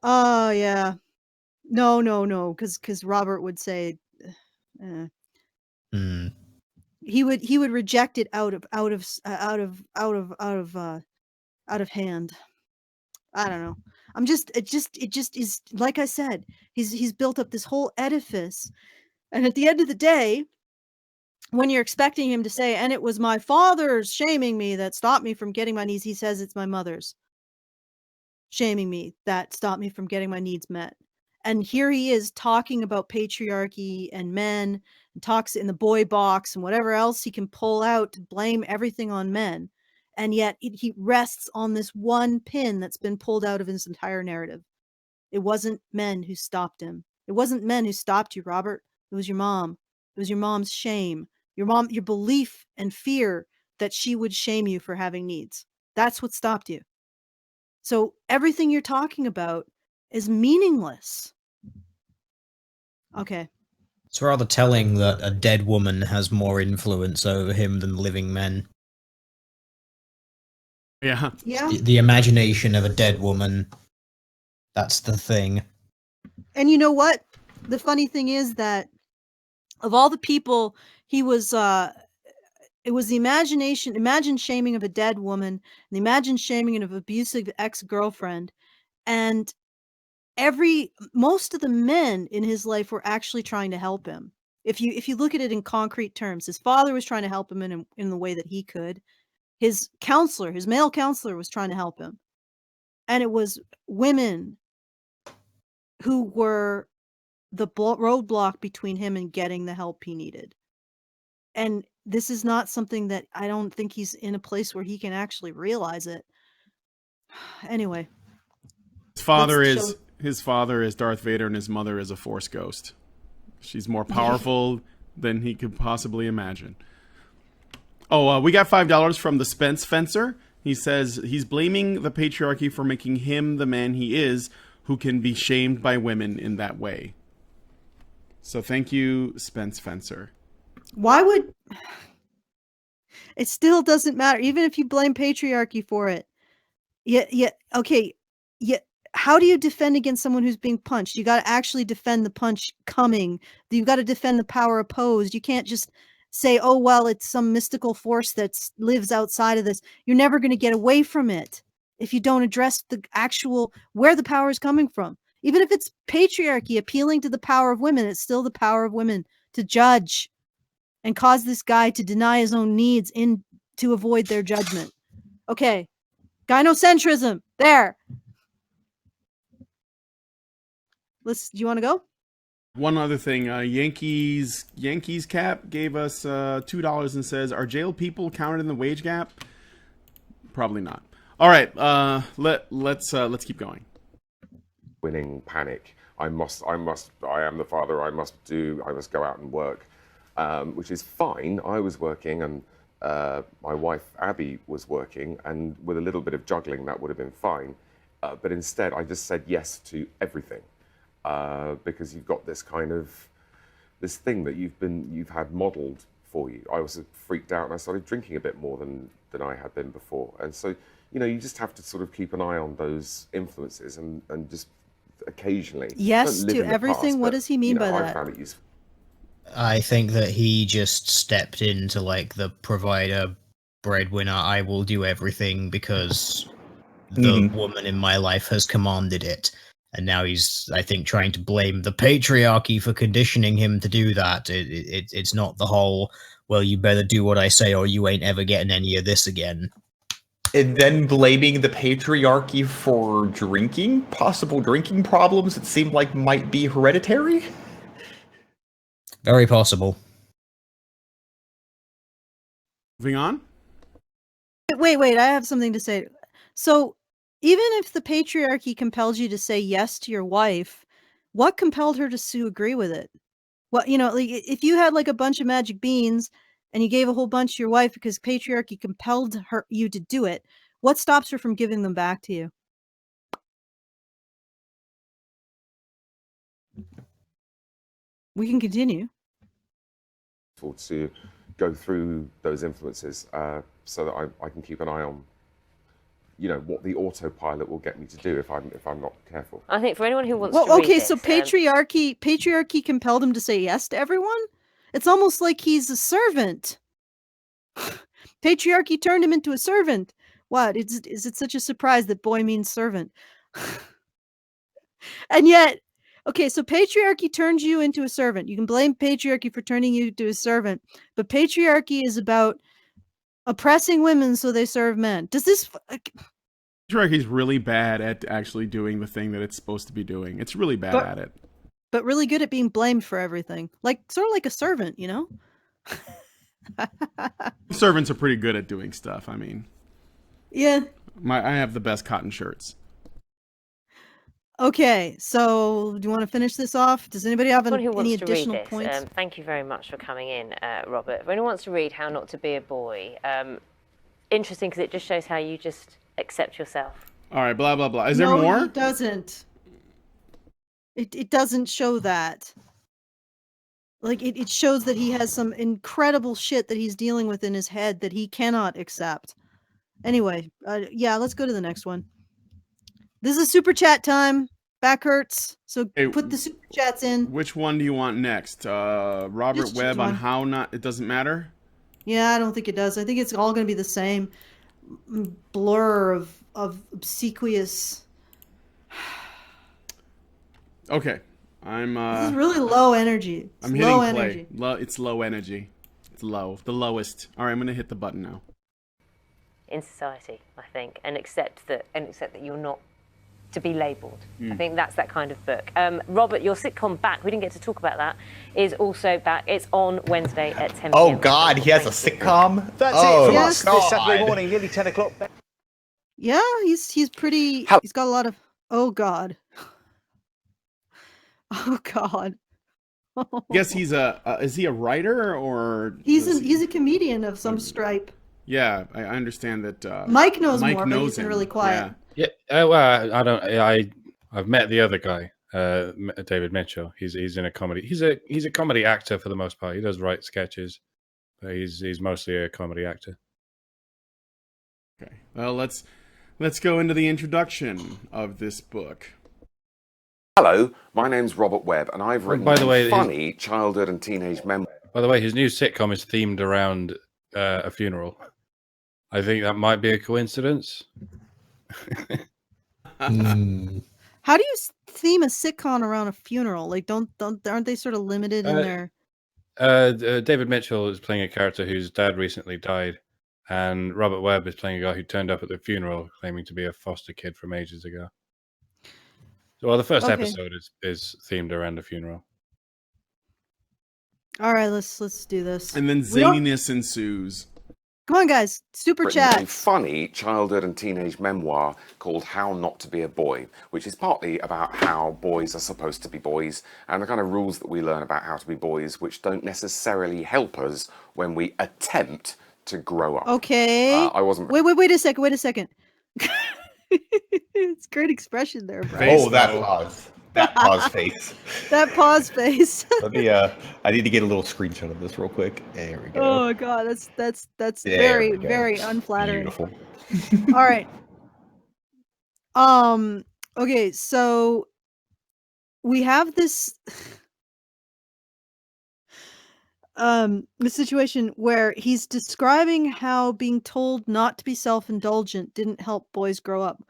Oh yeah. No, because Robert would say, he would reject it out of hand. I don't know. It just is, like I said, he's built up this whole edifice, and at the end of the day, when you're expecting him to say, and it was my father's shaming me that stopped me from getting my needs, he says it's my mother's shaming me that stopped me from getting my needs met. And here he is talking about patriarchy and men, and talks in the boy box and whatever else he can pull out to blame everything on men. And yet he rests on this one pin that's been pulled out of his entire narrative. It wasn't men who stopped him. It wasn't men who stopped you, Robert. It was your mom. It was your mom's shame. Your belief and fear that she would shame you for having needs. That's what stopped you. So everything you're talking about is meaningless. Okay. It's rather telling that a dead woman has more influence over him than living men. Yeah. Yeah. The imagination of a dead woman, that's the thing. And you know what? The funny thing is that of all the people he was, it was the imagined shaming of a dead woman, the imagined shaming of an abusive ex-girlfriend, and most of the men in his life were actually trying to help him. If you look at it in concrete terms, his father was trying to help him in the way that he could. His male counselor was trying to help him. And it was women who were the roadblock between him and getting the help he needed. And this is not something that I don't think he's in a place where he can actually realize it. Anyway. His father is Darth Vader and his mother is a Force ghost. She's more powerful than he could possibly imagine. Oh, we got $5 from the Spence Fencer. He says he's blaming the patriarchy for making him the man he is, who can be shamed by women in that way. So thank you, Spence Fencer. Why would... It still doesn't matter, even if you blame patriarchy for it. Okay. How do you defend against someone who's being punched? You got to actually defend the punch coming. You got to defend the power opposed. You can't just say, oh, well, it's some mystical force that lives outside of this. You're never going to get away from it if you don't address the actual, where the power is coming from. Even if it's patriarchy appealing to the power of women, it's still the power of women to judge and cause this guy to deny his own needs to avoid their judgment. Okay. Gynocentrism. There. Do you want to go? One other thing, Yankees Cap gave us $2 and says, "Are jail people counted in the wage gap?" Probably not. All right, let's keep going. Winning panic. I am the father. I must go out and work, which is fine. I was working, and my wife Abby was working, and with a little bit of juggling, that would have been fine. But instead, I just said yes to everything. Because you've got this thing that you've had modeled for you. I was freaked out and I started drinking a bit more than I had been before. And so, you just have to sort of keep an eye on those influences and just occasionally. Yes to everything. What does he mean by that? I found it useful. I think that he just stepped into like the provider, breadwinner, I will do everything because the woman in my life has commanded it. And now he's, I think, trying to blame the patriarchy for conditioning him to do that. It's not the whole, well, you better do what I say or you ain't ever getting any of this again. And then blaming the patriarchy for possible drinking problems it seemed like might be hereditary? Very possible. Moving on? Wait, I have something to say. So, even if the patriarchy compels you to say yes to your wife, what compelled her to agree with it? Well, like if you had like a bunch of magic beans and you gave a whole bunch to your wife because patriarchy compelled you to do it, what stops her from giving them back to you? We can continue. To go through those influences so that I can keep an eye on what the autopilot will get me to do if I'm not careful. I think for anyone who wants to read okay, this, so patriarchy compelled him to say yes to everyone? It's almost like he's a servant. Patriarchy turned him into a servant. What? Is it such a surprise that boy means servant? And yet, okay, so patriarchy turns you into a servant. You can blame patriarchy for turning you into a servant, but patriarchy is about oppressing women so they serve men. Does this... Patriarchy's really bad at actually doing the thing that it's supposed to be doing. It's really bad at it. But really good at being blamed for everything. Sort of like a servant, you know? Servants are pretty good at doing stuff. I mean, yeah. I have the best cotton shirts. Okay, so do you want to finish this off? Does anybody have any additional points? Thank you very much for coming in, Robert. If anyone wants to read How Not to Be a Boy, interesting because it just shows how you just accept yourself. All right, blah, blah, blah. Is there more? No, it doesn't. It doesn't show that. It shows that he has some incredible shit that he's dealing with in his head that he cannot accept. Anyway, yeah, let's go to the next one. This is super chat time. Back hurts, so put the super chats in. Which one do you want next? Robert Webb on how not... It doesn't matter? Yeah, I don't think it does. I think it's all going to be the same blur of obsequious... Okay. This is really low energy. I'm hitting play. It's low energy. It's low. The lowest. All right, I'm going to hit the button now. In society, I think, and accept that you're not to be labelled. I think that's that kind of book. Robert, your sitcom Back, we didn't get to talk about that, is also back. It's on Wednesday at 10 p.m. Oh, God, he has a sitcom? That's it for us this Saturday morning, nearly 10 o'clock. Yeah, he's pretty... He's got a lot of... Oh, God. Oh, God. I guess he's is he a writer or... He's a comedian of some stripe. Yeah, I understand that... Mike knows more, but he's been really quiet. Yeah, well, I've met the other guy, David Mitchell. He's in a comedy. He's a comedy actor for the most part. He does write sketches, but he's mostly a comedy actor. Okay, well, let's go into the introduction of this book. Hello, my name's Robert Webb, and I've written funny childhood and teenage memoir. By the way, his new sitcom is themed around a funeral. I think that might be a coincidence. How do you theme a sitcom around a funeral? Aren't they sort of limited in their... David Mitchell is playing a character whose dad recently died, and Robert Webb is playing a guy who turned up at the funeral claiming to be a foster kid from ages ago. So, well, the first episode is themed around a funeral. All right, let's do this. And then zaniness ensues. Come on, guys. Super chat. A funny childhood and teenage memoir called How Not to Be a Boy, which is partly about how boys are supposed to be boys and the kind of rules that we learn about how to be boys, which don't necessarily help us when we attempt to grow up. Okay. I wasn't... Wait a second. It's great expression there, bro. Oh, that pause. That pause face. That pause face. Let me I need to get a little screenshot of this real quick. There we go. Oh God, that's very, very unflattering. Beautiful. All right. Okay, so we have this situation where he's describing how being told not to be self-indulgent didn't help boys grow up.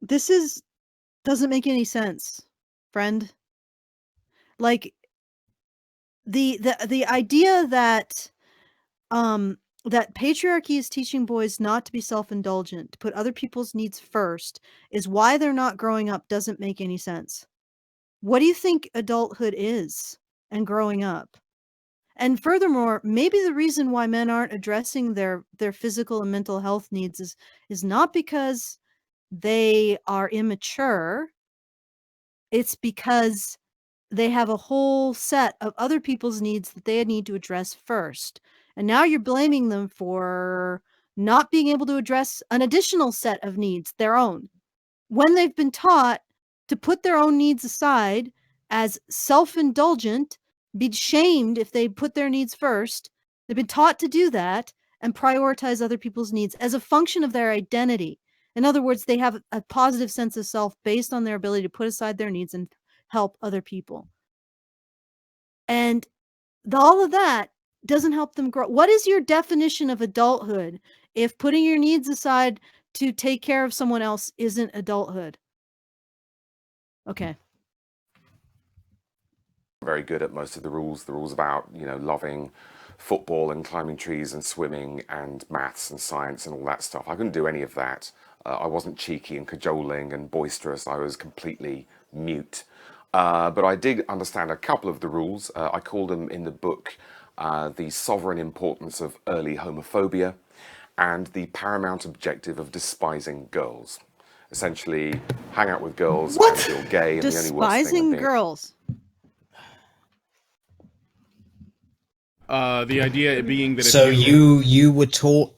This doesn't make any sense, friend. Like the idea that that patriarchy is teaching boys not to be self-indulgent, to put other people's needs first, is why they're not growing up doesn't make any sense. What do you think adulthood is and growing up? And furthermore, maybe the reason why men aren't addressing their physical and mental health needs is not because they are immature. It's because they have a whole set of other people's needs that they need to address first. And now you're blaming them for not being able to address an additional set of needs, their own, when they've been taught to put their own needs aside as self-indulgent, be shamed if they put their needs first. They've been taught to do that and prioritize other people's needs as a function of their identity. In other words, they have a positive sense of self based on their ability to put aside their needs and help other people. And all of that doesn't help them grow. What is your definition of adulthood if putting your needs aside to take care of someone else isn't adulthood? Okay. Very good at most of the rules about, loving football and climbing trees and swimming and maths and science and all that stuff. I couldn't do any of that. I wasn't cheeky and cajoling and boisterous. I was completely mute. But I did understand a couple of the rules. I called them in the book the sovereign importance of early homophobia and the paramount objective of despising girls. Essentially, hang out with girls and you're gay. And Despising the only worst thing girls. The idea being that So you were taught,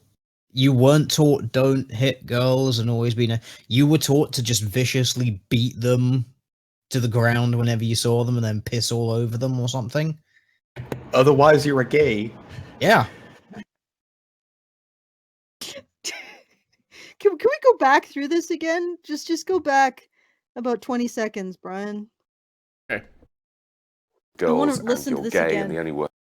you weren't taught don't hit girls and always be you were taught to just viciously beat them to the ground whenever you saw them and then piss all over them or something. Otherwise, you're a gay. Yeah. Can we go back through this again? Just go back about 20 seconds, Brian. Okay. girls listen to and you're this gay again. and the only worst.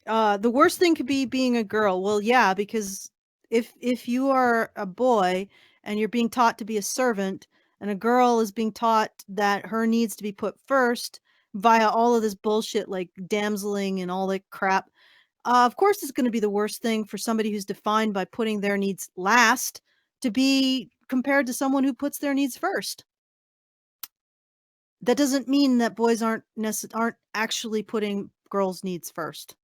The worst thing could be being a girl. Well, yeah, because if you are a boy and you're being taught to be a servant, and a girl is being taught that her needs to be put first via all of this bullshit like damseling and all that crap, of course it's going to be the worst thing for somebody who's defined by putting their needs last to be compared to someone who puts their needs first. That doesn't mean that boys aren't actually putting girls' needs first.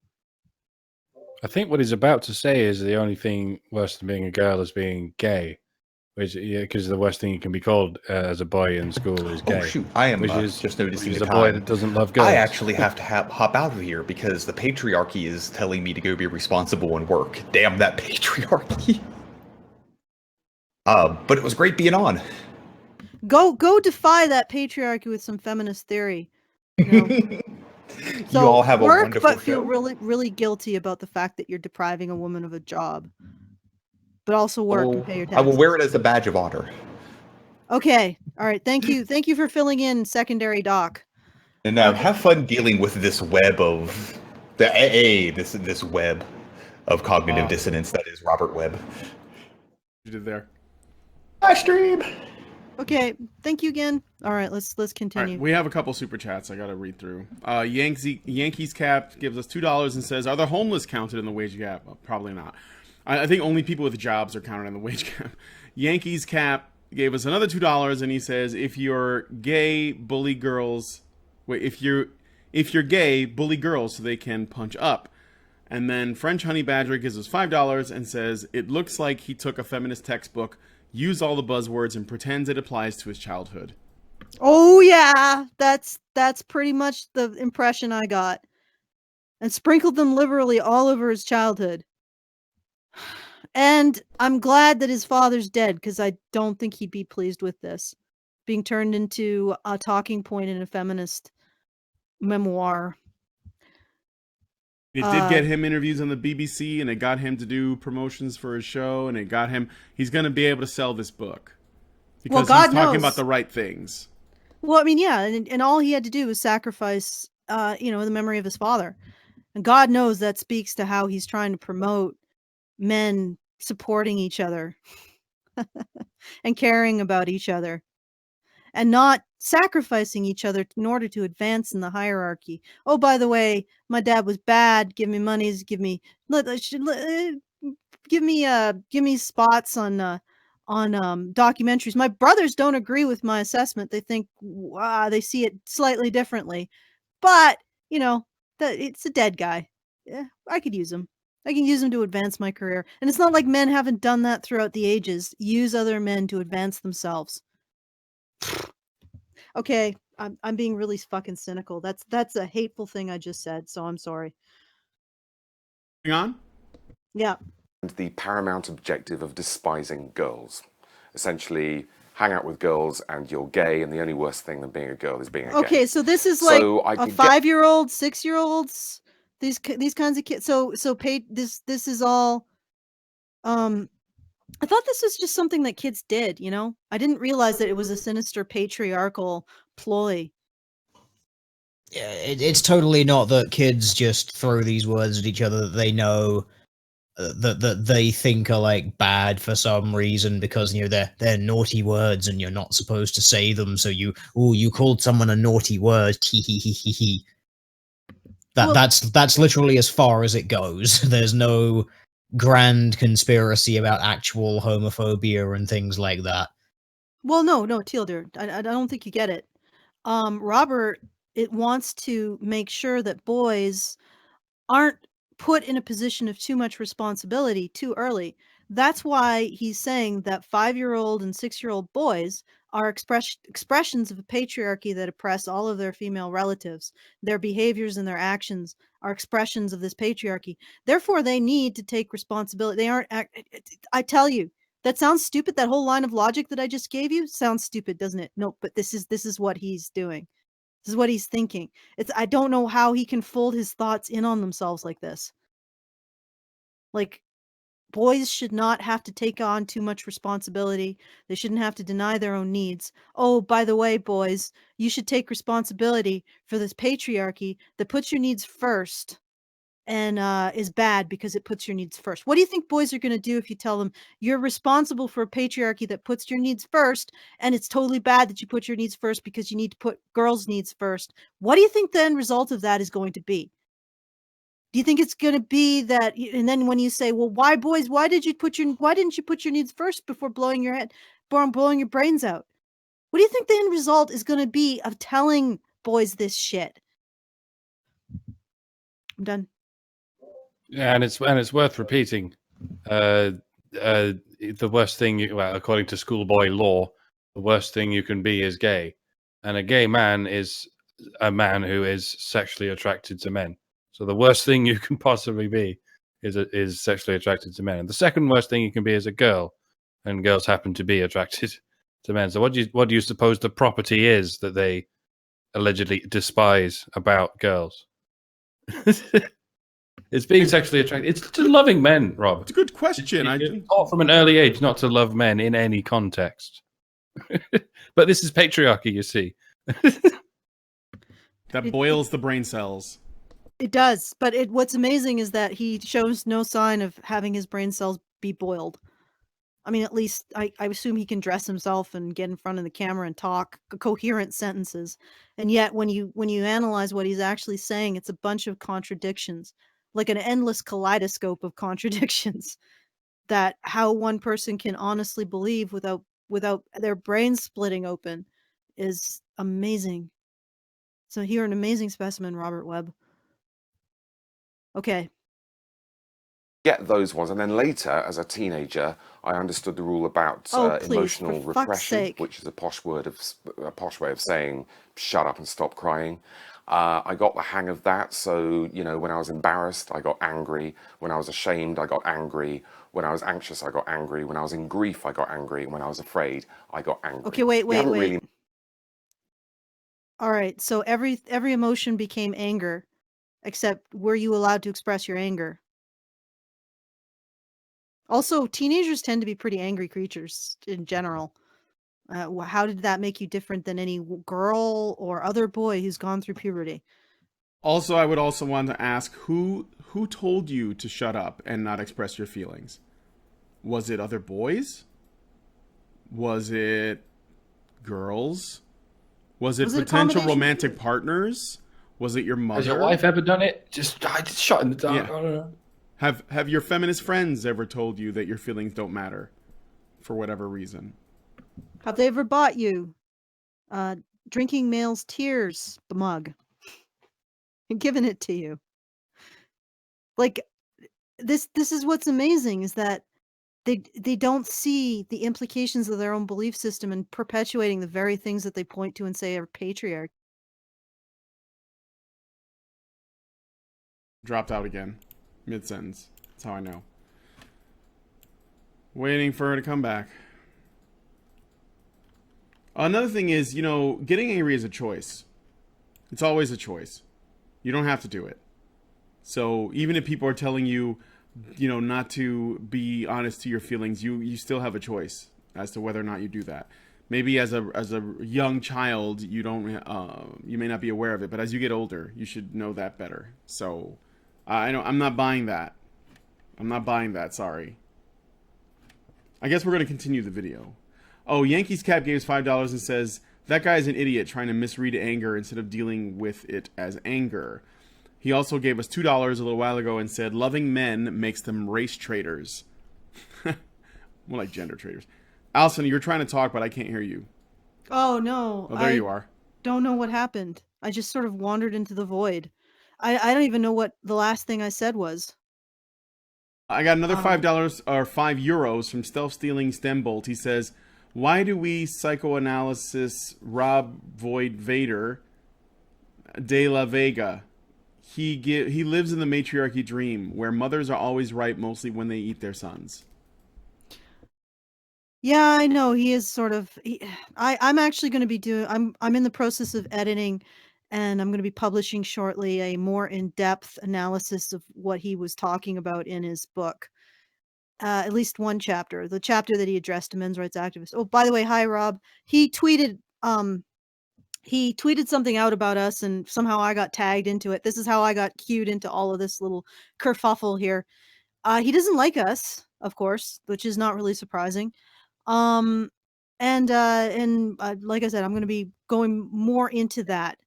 I think what he's about to say is the only thing worse than being a girl is being gay, which because the worst thing you can be called as a boy in school is gay. Oh shoot! I am which is just noticing which is the a boy time. that doesn't love girls. I actually have to hop out of here because the patriarchy is telling me to go be responsible and work. Damn that patriarchy! But it was great being on. Go defy that patriarchy with some feminist theory. You know? So you all have a work, wonderful but feel show. really guilty about the fact that you're depriving a woman of a job. But also work and pay your taxes. I will wear it as a badge of honor. Okay. All right. Thank you for filling in secondary doc. And have fun dealing with this web of this web of cognitive dissonance that is Robert Webb. You did there. Flash stream. Okay. Thank you again. All right. Let's All continue. right, we have a couple super chats I gotta read through. Yankees Cap gives us $2 and says, "Are the homeless counted in the wage gap?" Well, probably not. I think only people with jobs are counted in the wage gap. Yankees Cap gave us another $2 and he says, "If you're gay, bully girls. Wait, if you're gay, bully girls so they can punch up." And then French Honey Badger gives us $5 and says, "It looks like he took a feminist textbook, used all the buzzwords, and pretends it applies to his childhood." Oh yeah, that's pretty much the impression I got, and sprinkled them liberally all over his childhood. And I'm glad that his father's dead because I don't think he'd be pleased with this being turned into a talking point in a feminist memoir. It did get him interviews on the BBC, and it got him to do promotions for his show, and it got him. He's going to be able to sell this book because God he's talking knows. about the right things. Well, I mean, yeah, and all he had to do was sacrifice, the memory of his father, and God knows that speaks to how he's trying to promote men supporting each other and caring about each other and not sacrificing each other in order to advance in the hierarchy. Oh, by the way, my dad was bad. Give me monies. Give me spots on documentaries. My brothers don't agree with my assessment. They think they see it slightly differently, but that it's a dead guy. Yeah, I could use him. I can use him to advance my career. And it's not like men haven't done that throughout the ages. Use other men to advance themselves. Okay, I'm being really fucking cynical. That's a hateful thing I just said, so I'm sorry. Hang on. Yeah. And the paramount objective of despising girls. Essentially, hang out with girls and you're gay, and the only worst thing than being a girl is being a gay. Okay, so this is like So I a could get- 5-year-old, 6-year-olds, these kinds of kids. So this is all. I thought this was just something that kids did. I didn't realize that it was a sinister patriarchal ploy. Yeah, it's totally not that kids just throw these words at each other that they know that they think are like bad for some reason because they're naughty words and you're not supposed to say them. So you called someone a naughty word. Tee hee hee hee hee. That's literally as far as it goes. There's no grand conspiracy about actual homophobia and things like that. Well, no, Teal dear, I don't think you get it. Robert, it wants to make sure that boys aren't put in a position of too much responsibility too early. That's why he's saying that 5-year-old and 6-year-old boys are expressions of a patriarchy that oppress all of their female relatives. Their behaviors and their actions are expressions of this patriarchy. Therefore, they need to take responsibility. They aren't. I tell you, that sounds stupid. That whole line of logic that I just gave you sounds stupid, doesn't it? No, but this is what he's doing. This is what he's thinking. I don't know how he can fold his thoughts in on themselves like this. Like, boys should not have to take on too much responsibility. They shouldn't have to deny their own needs. Oh, by the way, boys, you should take responsibility for this patriarchy that puts your needs first and is bad because it puts your needs first. What do you think boys are going to do if you tell them you're responsible for a patriarchy that puts your needs first, and it's totally bad that you put your needs first because you need to put girls' needs first? What do you think the end result of that is going to be? Do you think it's going to be that? And then when you say, "Well, why boys? Why didn't you put your needs first before blowing your brains out?" What do you think the end result is going to be of telling boys this shit? I'm done. Yeah, and it's worth repeating. The worst thing, according to schoolboy law, the worst thing you can be is gay, and a gay man is a man who is sexually attracted to men. So the worst thing you can possibly be is sexually attracted to men, and the second worst thing you can be is a girl, and girls happen to be attracted to men. So what do you suppose the property is that they allegedly despise about girls? It's being sexually attracted. It's to loving men, Rob. It's a good question. I taught from an early age not to love men in any context. But this is patriarchy, you see. That boils the brain cells. It does, but what's amazing is that he shows no sign of having his brain cells be boiled. I mean, at least I assume he can dress himself and get in front of the camera and talk coherent sentences. And yet when you analyze what he's actually saying, it's a bunch of contradictions, like an endless kaleidoscope of contradictions, that how one person can honestly believe without their brains splitting open is amazing. So you're an amazing specimen, Robert Webb. Okay. Get those ones, and then later, as a teenager, I understood the rule about emotional repression, which is a posh way of saying "shut up and stop crying." I got the hang of that. So when I was embarrassed, I got angry. When I was ashamed, I got angry. When I was anxious, I got angry. When I was in grief, I got angry. When I was afraid, I got angry. Okay, wait. All right, so every emotion became anger, except were you allowed to express your anger? Also, teenagers tend to be pretty angry creatures in general. How did that make you different than any girl or other boy who's gone through puberty? Also, I would also want to ask who told you to shut up and not express your feelings? Was it other boys? Was it girls? Was it potential romantic partners? Was it your mother? Has your wife ever done it? Just shut in the dark. Yeah. I don't know. Have your feminist friends ever told you that your feelings don't matter for whatever reason? Have they ever bought you drinking male's tears mug and given it to you? Like this is what's amazing, is that they don't see the implications of their own belief system and perpetuating the very things that they point to and say are patriarchy. Dropped out again. Mid-sentence. That's how I know. Waiting for her to come back. Another thing is, getting angry is a choice. It's always a choice. You don't have to do it. So even if people are telling you, not to be honest to your feelings, you still have a choice as to whether or not you do that. Maybe as a young child, you may not be aware of it, but as you get older, you should know that better. So I'm not buying that. Sorry. I guess we're going to continue the video. Oh, Yankees Cap gave us $5 and says, that guy's an idiot trying to misread anger instead of dealing with it as anger. He also gave us $2 a little while ago and said, loving men makes them race traders. More like gender traders. Alison, you're trying to talk, but I can't hear you. Oh, no. Oh, there you are. Don't know what happened. I just sort of wandered into the void. I don't even know what the last thing I said was. I got another $5 or €5 from Stealth Stealing Stembolt. He says, why do we psychoanalysis Rob Void Vader de la Vega? He lives in the matriarchy dream where mothers are always right mostly when they eat their sons. Yeah, I know. He is sort of I'm actually going to be doing I'm in the process of editing, and I'm going to be publishing shortly a more in-depth analysis of what he was talking about in his book. At least one chapter, the chapter that he addressed to men's rights activists. Oh, by the way, hi Rob. He tweeted something out about us, and somehow I got tagged into it. This is how I got cued into all of this little kerfuffle here. He doesn't like us, of course, which is not really surprising. Like I said, I'm going to be going more into that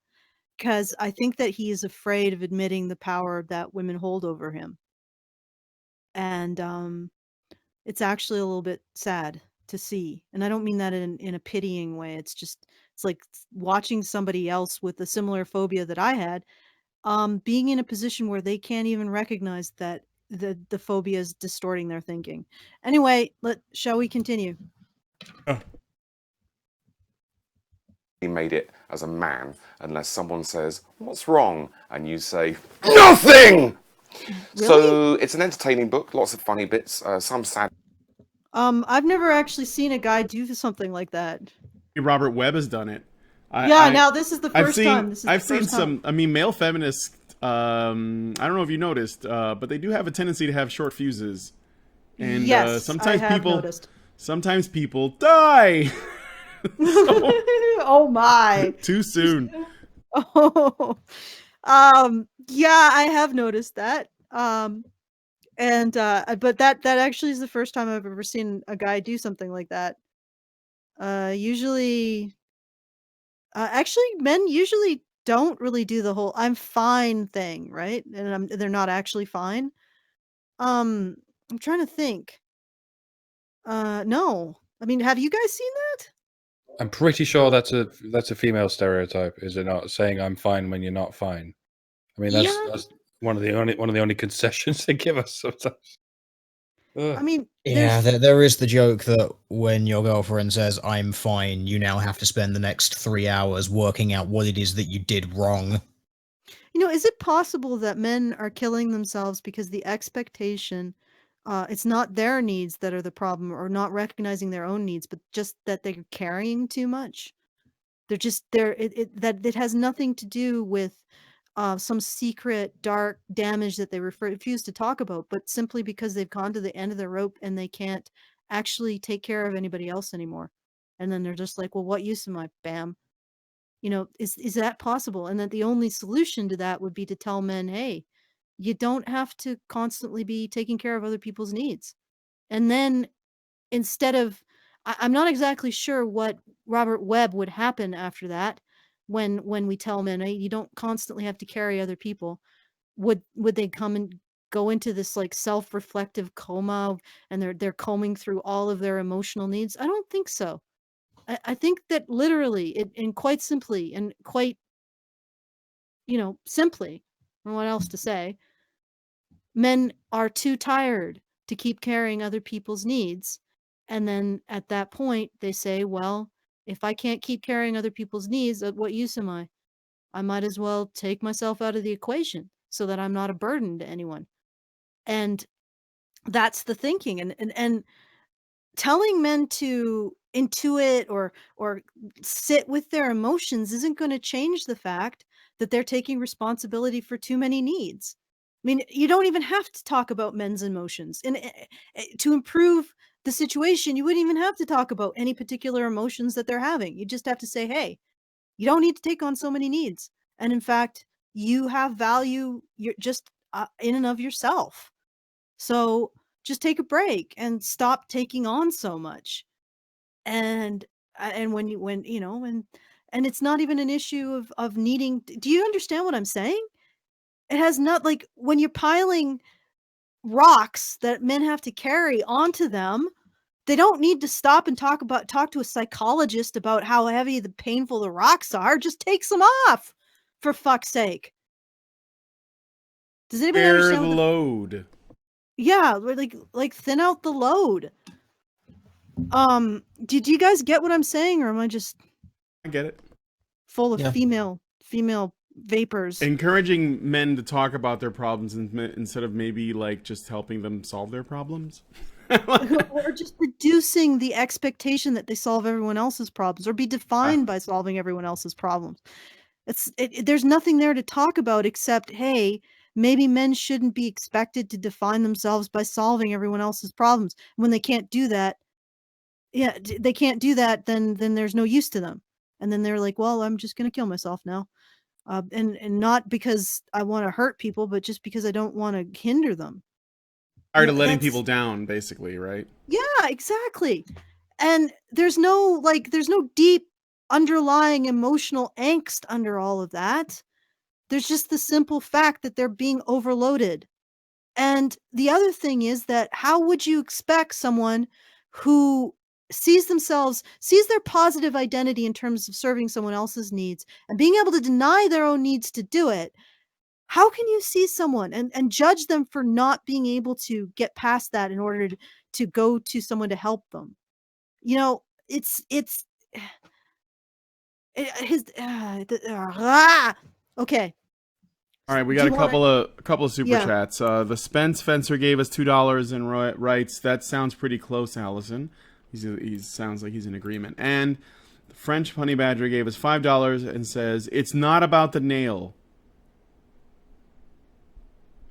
because I think that he is afraid of admitting the power that women hold over him. And it's actually a little bit sad to see. And I don't mean that in a pitying way. It's like watching somebody else with a similar phobia that I had, being in a position where they can't even recognize that the phobia is distorting their thinking. Anyway, shall we continue? He made it as a man unless someone says, what's wrong? And you say, nothing! Really? So it's an entertaining book, lots of funny bits, some sad. I've never actually seen a guy do something like that. Robert Webb has done it. Now this is the first time. I've seen some, male feminists, I don't know if you noticed, but they do have a tendency to have short fuses. And yes, sometimes I have noticed. Sometimes people die. Oh my. Too soon. Oh. Yeah, I have noticed that. But that actually is the first time I've ever seen a guy do something like that. Usually actually men usually don't really do the whole I'm fine thing, right? And they're not actually fine. I'm trying to think. No. I mean, have you guys seen that? I'm pretty sure that's a female stereotype, is it not? Saying I'm fine when you're not fine. I mean, that's one of the only concessions they give us sometimes. Ugh. I mean, Yeah, there is the joke that when your girlfriend says I'm fine, you now have to spend the next 3 hours working out what it is that you did wrong. Is it possible that men are killing themselves because the expectation, it's not their needs that are the problem, or not recognizing their own needs, but just that they're carrying too much? It has nothing to do with some secret dark damage that they refuse to talk about, but simply because they've gone to the end of their rope and they can't actually take care of anybody else anymore. And then they're just like, well, what use am I? Bam. Is that possible? And that the only solution to that would be to tell men, hey, you don't have to constantly be taking care of other people's needs. And then instead of, I'm not exactly sure what Robert Webb would happen after that. When we tell men, hey, you don't constantly have to carry other people, would they come and go into this like self-reflective coma, and they're combing through all of their emotional needs? I don't think so. I think that literally, and quite simply, and quite, simply, I don't know what else to say, men are too tired to keep carrying other people's needs. And then at that point, they say, well, if I can't keep carrying other people's needs, what use am I? I might as well take myself out of the equation so that I'm not a burden to anyone. And that's the thinking. And telling men to intuit or sit with their emotions isn't going to change the fact that they're taking responsibility for too many needs. I mean, you don't even have to talk about men's emotions. And to improve the situation, you wouldn't even have to talk about any particular emotions that they're having. You just have to say, hey, you don't need to take on so many needs. And in fact, you have value. You're just in and of yourself. So just take a break and stop taking on so much. And and it's not even an issue of needing. Do you understand what I'm saying? It has not, like, when you're piling rocks that men have to carry onto them, they don't need to stop and talk to a psychologist about how heavy the painful the rocks are. Just takes them off, for fuck's sake. Does anybody Bear understand the what load. Yeah, like thin out the load. Did you guys get what I'm saying, or am I just I get it. full of Yeah. female vapors? Encouraging men to talk about their problems instead of maybe like just helping them solve their problems. Or just reducing the expectation that they solve everyone else's problems or be defined by solving everyone else's problems. There's nothing there to talk about except, hey, maybe men shouldn't be expected to define themselves by solving everyone else's problems. When they can't do that, they can't do that, then there's no use to them. And then they're like, well, I'm just going to kill myself now. And not because I want to hurt people, but just because I don't want to hinder them. Tired of letting people down, basically, right? Yeah, exactly. And there's no deep underlying emotional angst under all of that. There's just the simple fact that they're being overloaded. And the other thing is that how would you expect someone who sees their positive identity in terms of serving someone else's needs and being able to deny their own needs to do it? How can you see someone and judge them for not being able to get past that in order to go to someone to help them? You know, okay. All right, we got a couple of super chats. The Spence Fencer gave us $2 and writes, "That sounds pretty close, Alison." He sounds like he's in agreement. And the French Honey Badger gave us $5 and says, "It's not about the nail,"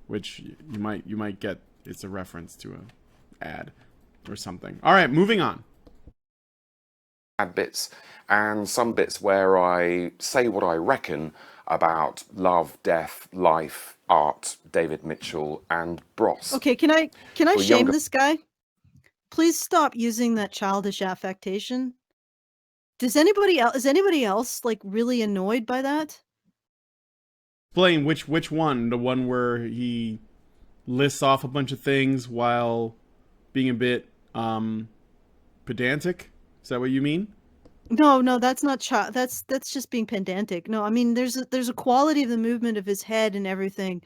which you might get. It's a reference to an ad or something. All right, moving on. Add bits and some bits where I say what I reckon about love, death, life, art, David Mitchell, and Bros. Okay, can I For shame younger- this guy? Please stop using that childish affectation. Is anybody else like really annoyed by that? Explain which one? The one where he lists off a bunch of things while being a bit pedantic? Is that what you mean? No, that's not that's just being pedantic. No, I mean there's a quality of the movement of his head and everything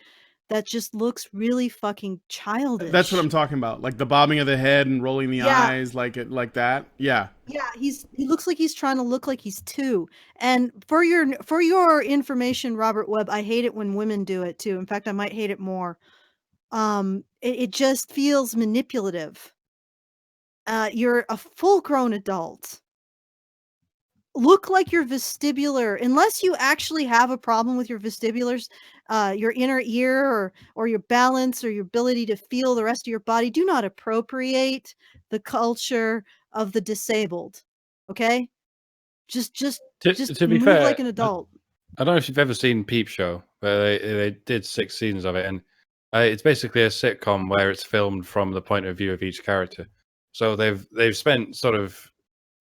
that just looks really fucking childish. That's what I'm talking about. Like the bobbing of the head and rolling the eyes like that. Yeah. Yeah, he looks like he's trying to look like he's 2. And for your information, Robert Webb, I hate it when women do it too. In fact, I might hate it more. It just feels manipulative. You're a full-grown adult. Look like your vestibular, unless you actually have a problem with your vestibulars, your inner ear or your balance or your ability to feel the rest of your body. Do not appropriate the culture of the disabled. Okay? Just to be move fair, like an adult. I don't know if you've ever seen Peep Show, where they did 6 seasons of it, and it's basically a sitcom where it's filmed from the point of view of each character. So they've spent sort of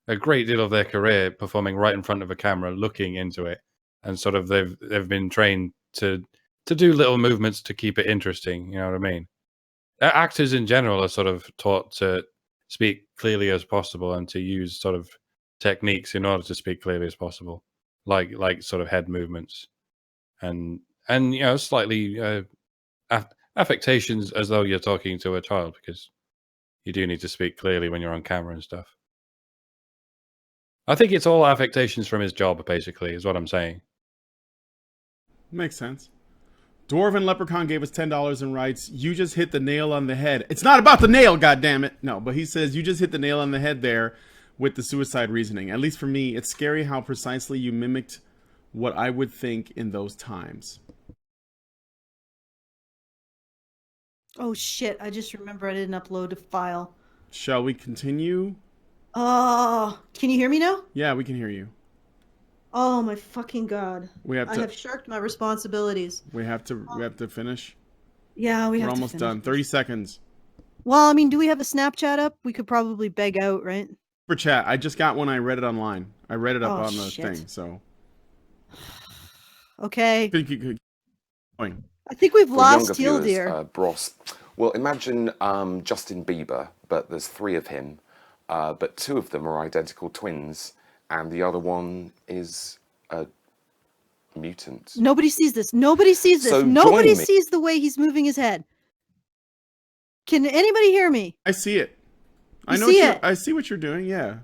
a great deal of their career performing right in front of a camera, looking into it, and sort of they've been trained to do little movements to keep it interesting. You know what I mean? Actors in general are sort of taught to speak clearly as possible and to use sort of techniques in order to speak clearly as possible, like sort of head movements, and slightly affectations as though you're talking to a child, because you do need to speak clearly when you're on camera and stuff. I think it's all affectations from his job, basically, is what I'm saying. Makes sense. Dwarven Leprechaun gave us $10 and writes, "You just hit the nail on the head." It's not about the nail, goddammit. No, but he says, "You just hit the nail on the head there with the suicide reasoning. At least for me, it's scary how precisely you mimicked what I would think in those times." Oh shit, I just remember I didn't upload a file. Shall we continue? Oh, can you hear me now? Yeah, we can hear you. Oh my fucking god. I have shirked my responsibilities. We have to finish. Yeah, We're almost done. 30 seconds. Well, I mean, do we have a Snapchat up? We could probably beg out, right? For chat, I just got one. I read it online. I read it up on the shit. thing. So okay. Keep going. I think we've For lost younger Teal viewers, Deer. Bros. Well, imagine Justin Bieber, but there's 3 of him, but 2 of them are identical twins, and the other one is a mutant. Nobody sees this. Nobody sees this. So Nobody join me. sees the way he's moving his head. Can anybody hear me? I see it. I You know see what it? I see what you're doing. Yeah,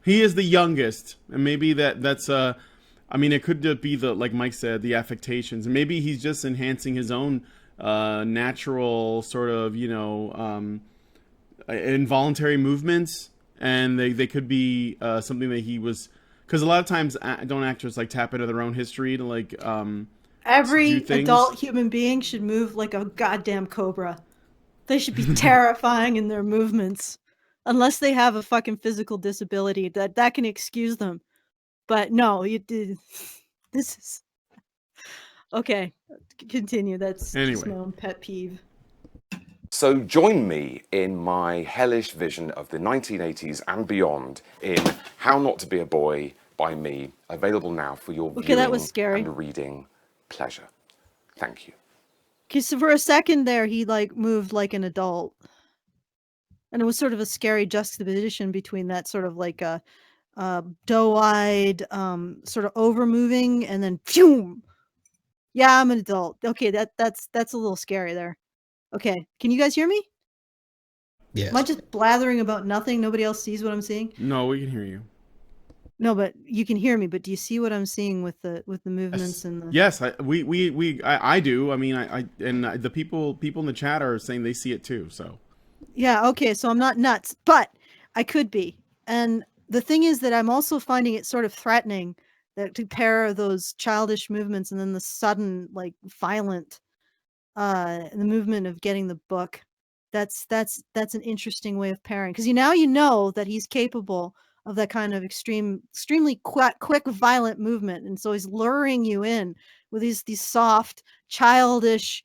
he is the youngest, and maybe that's I mean, it could be the, like Mike said, the affectations. Maybe he's just enhancing his own natural sort of, involuntary movements, and they could be something that he was. Because a lot of times, don't actors like tap into their own history to like Every do things? adult human being should move like a goddamn cobra. They should be terrifying in their movements, unless they have a fucking physical disability that can excuse them. But no, you did. This is okay. Continue. That's just my Anyway. own pet peeve. So join me in my hellish vision of the 1980s and beyond in How Not to Be a Boy by me, available now for your Okay, viewing that was scary. and reading pleasure. Thank you. Okay, so for a second there, he like moved like an adult, and it was sort of a scary juxtaposition between that sort of like a doe-eyed, sort of over moving, and then phew. Yeah, I'm an adult. Okay, that's a little scary there. Okay, can you guys hear me? Yes. Am I just blathering about nothing? Nobody else sees what I'm seeing? No, we can hear you. No, but you can hear me. But do you see what I'm seeing with the movements and the? Yes, I do. I mean, and the people in the chat are saying they see it too. So Yeah. Okay. So I'm not nuts, but I could be. And the thing is that I'm also finding it sort of threatening that to pair those childish movements and then the sudden, like, violent, the movement of getting the book. That's an interesting way of pairing, because you know that he's capable of that kind of extremely quick, violent movement, and so he's luring you in with these soft, childish,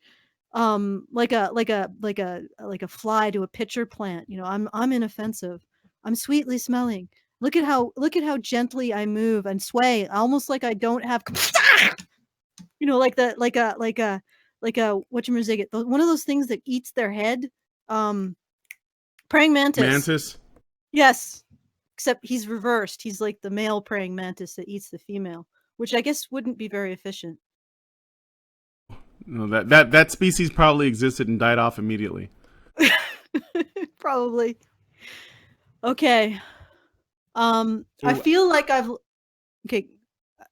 like a fly to a pitcher plant. I'm inoffensive. I'm sweetly smelling. Look at how gently I move and sway, almost like I don't have. Like a whatchamazigget, one of those things that eats their head. Praying mantis. Mantis. Yes, except he's reversed. He's like the male praying mantis that eats the female, which I guess wouldn't be very efficient. No, that species probably existed and died off immediately. Probably. Okay. I So- feel like I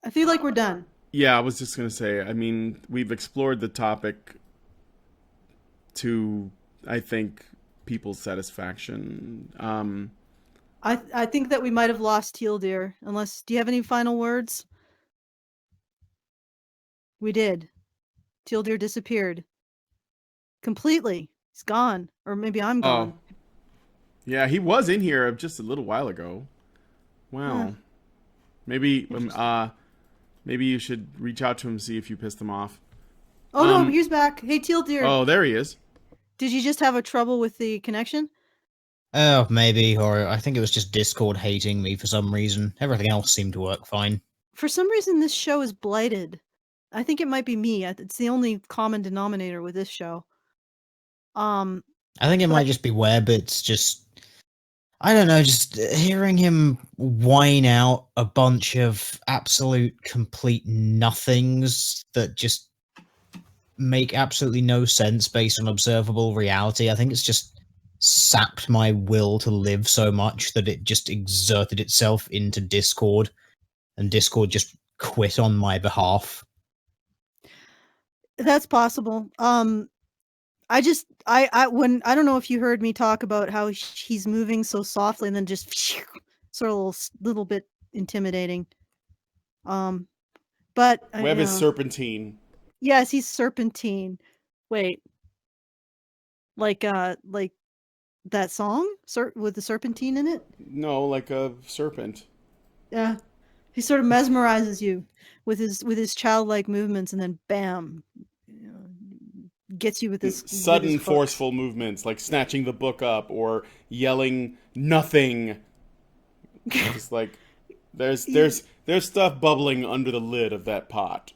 feel like we're done. Yeah, I was just gonna say. I mean, we've explored the topic to, I think, people's satisfaction. I think that we might have lost Teal Deer. Unless, do you have any final words? We did. Teal Deer disappeared completely. He's gone, or maybe I'm gone. Yeah, he was in here just a little while ago. Wow. Maybe maybe you should reach out to him and see if you pissed him off. Oh no, he's back. Hey, Teal Deer. Oh, there he is. Did you just have a trouble with the connection? Oh, maybe, or I think it was just Discord hating me for some reason. Everything else seemed to work fine. For some reason, this show is blighted. I think it might be me. It's the only common denominator with this show. I think it might just be Webb. It's just, I don't know, just hearing him whine out a bunch of absolute complete nothings that just make absolutely no sense based on observable reality. I think it's just sapped my will to live so much that it just exerted itself into Discord, and Discord just quit on my behalf. That's possible. I don't know if you heard me talk about how he's moving so softly and then just sort of a little bit intimidating. But Webb is serpentine. Yes, he's serpentine. Wait, like that song with the serpentine in it? No, like a serpent. Yeah, he sort of mesmerizes you with his childlike movements, and then bam, gets you with his sudden, with his forceful movements, like snatching the book up or yelling nothing. Just like there's stuff bubbling under the lid of that pot.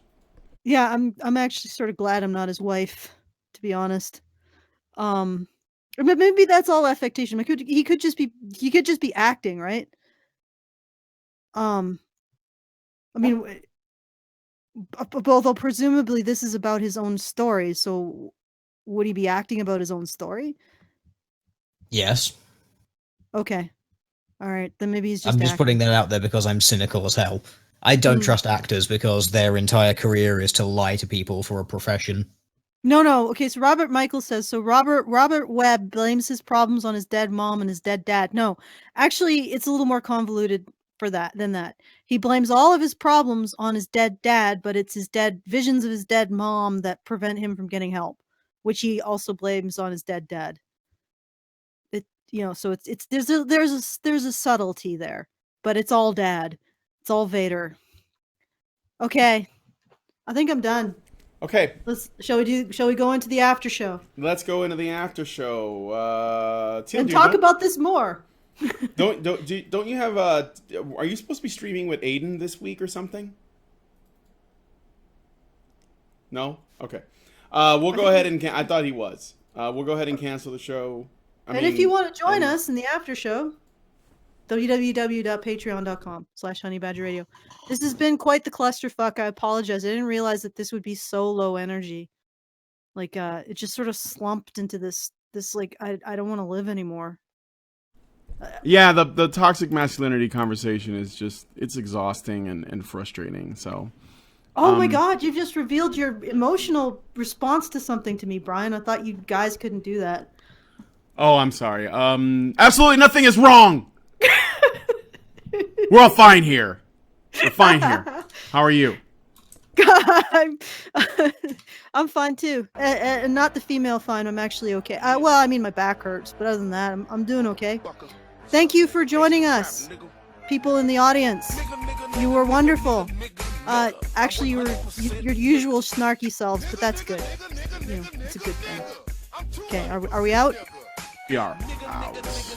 Yeah, I'm actually sort of glad I'm not his wife, to be honest. But maybe that's all affectation. He could just be acting, right? I mean, although presumably this is about his own story, so would he be acting about his own story? Yes. Okay. All right, then maybe he's just I'm just acting. putting that out there because I'm cynical as hell. I don't trust actors because their entire career is to lie to people for a profession. No. Okay, so Robert Michael says, so Robert Webb blames his problems on his dead mom and his dead dad. No, actually, it's a little more convoluted than that. He blames all of his problems on his dead dad, but it's his dead visions of his dead mom that prevent him from getting help, which he also blames on his dead dad. So it's there's a subtlety there, but it's all dad. It's all Vader. Okay, I think I'm done. Okay. Shall we go into the after show? Let's go into the after show. Tim, and talk about this more. don't you have are you supposed to be streaming with Aiden this week or something? No? Okay. We'll go ahead and I thought he was. We'll go ahead and cancel the show. If you want to join us in the after show, www.patreon.com/honeybadgerradio. This has been quite the clusterfuck. I apologize. I didn't realize that this would be so low energy. Like, it just sort of slumped into this like, I don't want to live anymore. Yeah, the toxic masculinity conversation is just, it's exhausting and frustrating. So. Oh my God, you've just revealed your emotional response to something to me, Brian. I thought you guys couldn't do that. Oh, I'm sorry. Absolutely nothing is wrong. We're all fine here. We're fine here. How are you? I'm fine too, and not the female fine. I'm actually okay. Well, I mean, my back hurts, but other than that, I'm doing okay. Thank you for joining us, people in the audience. You were wonderful. Actually, you were your usual snarky selves, but that's good. It's a good thing. Okay, are we out? We are out.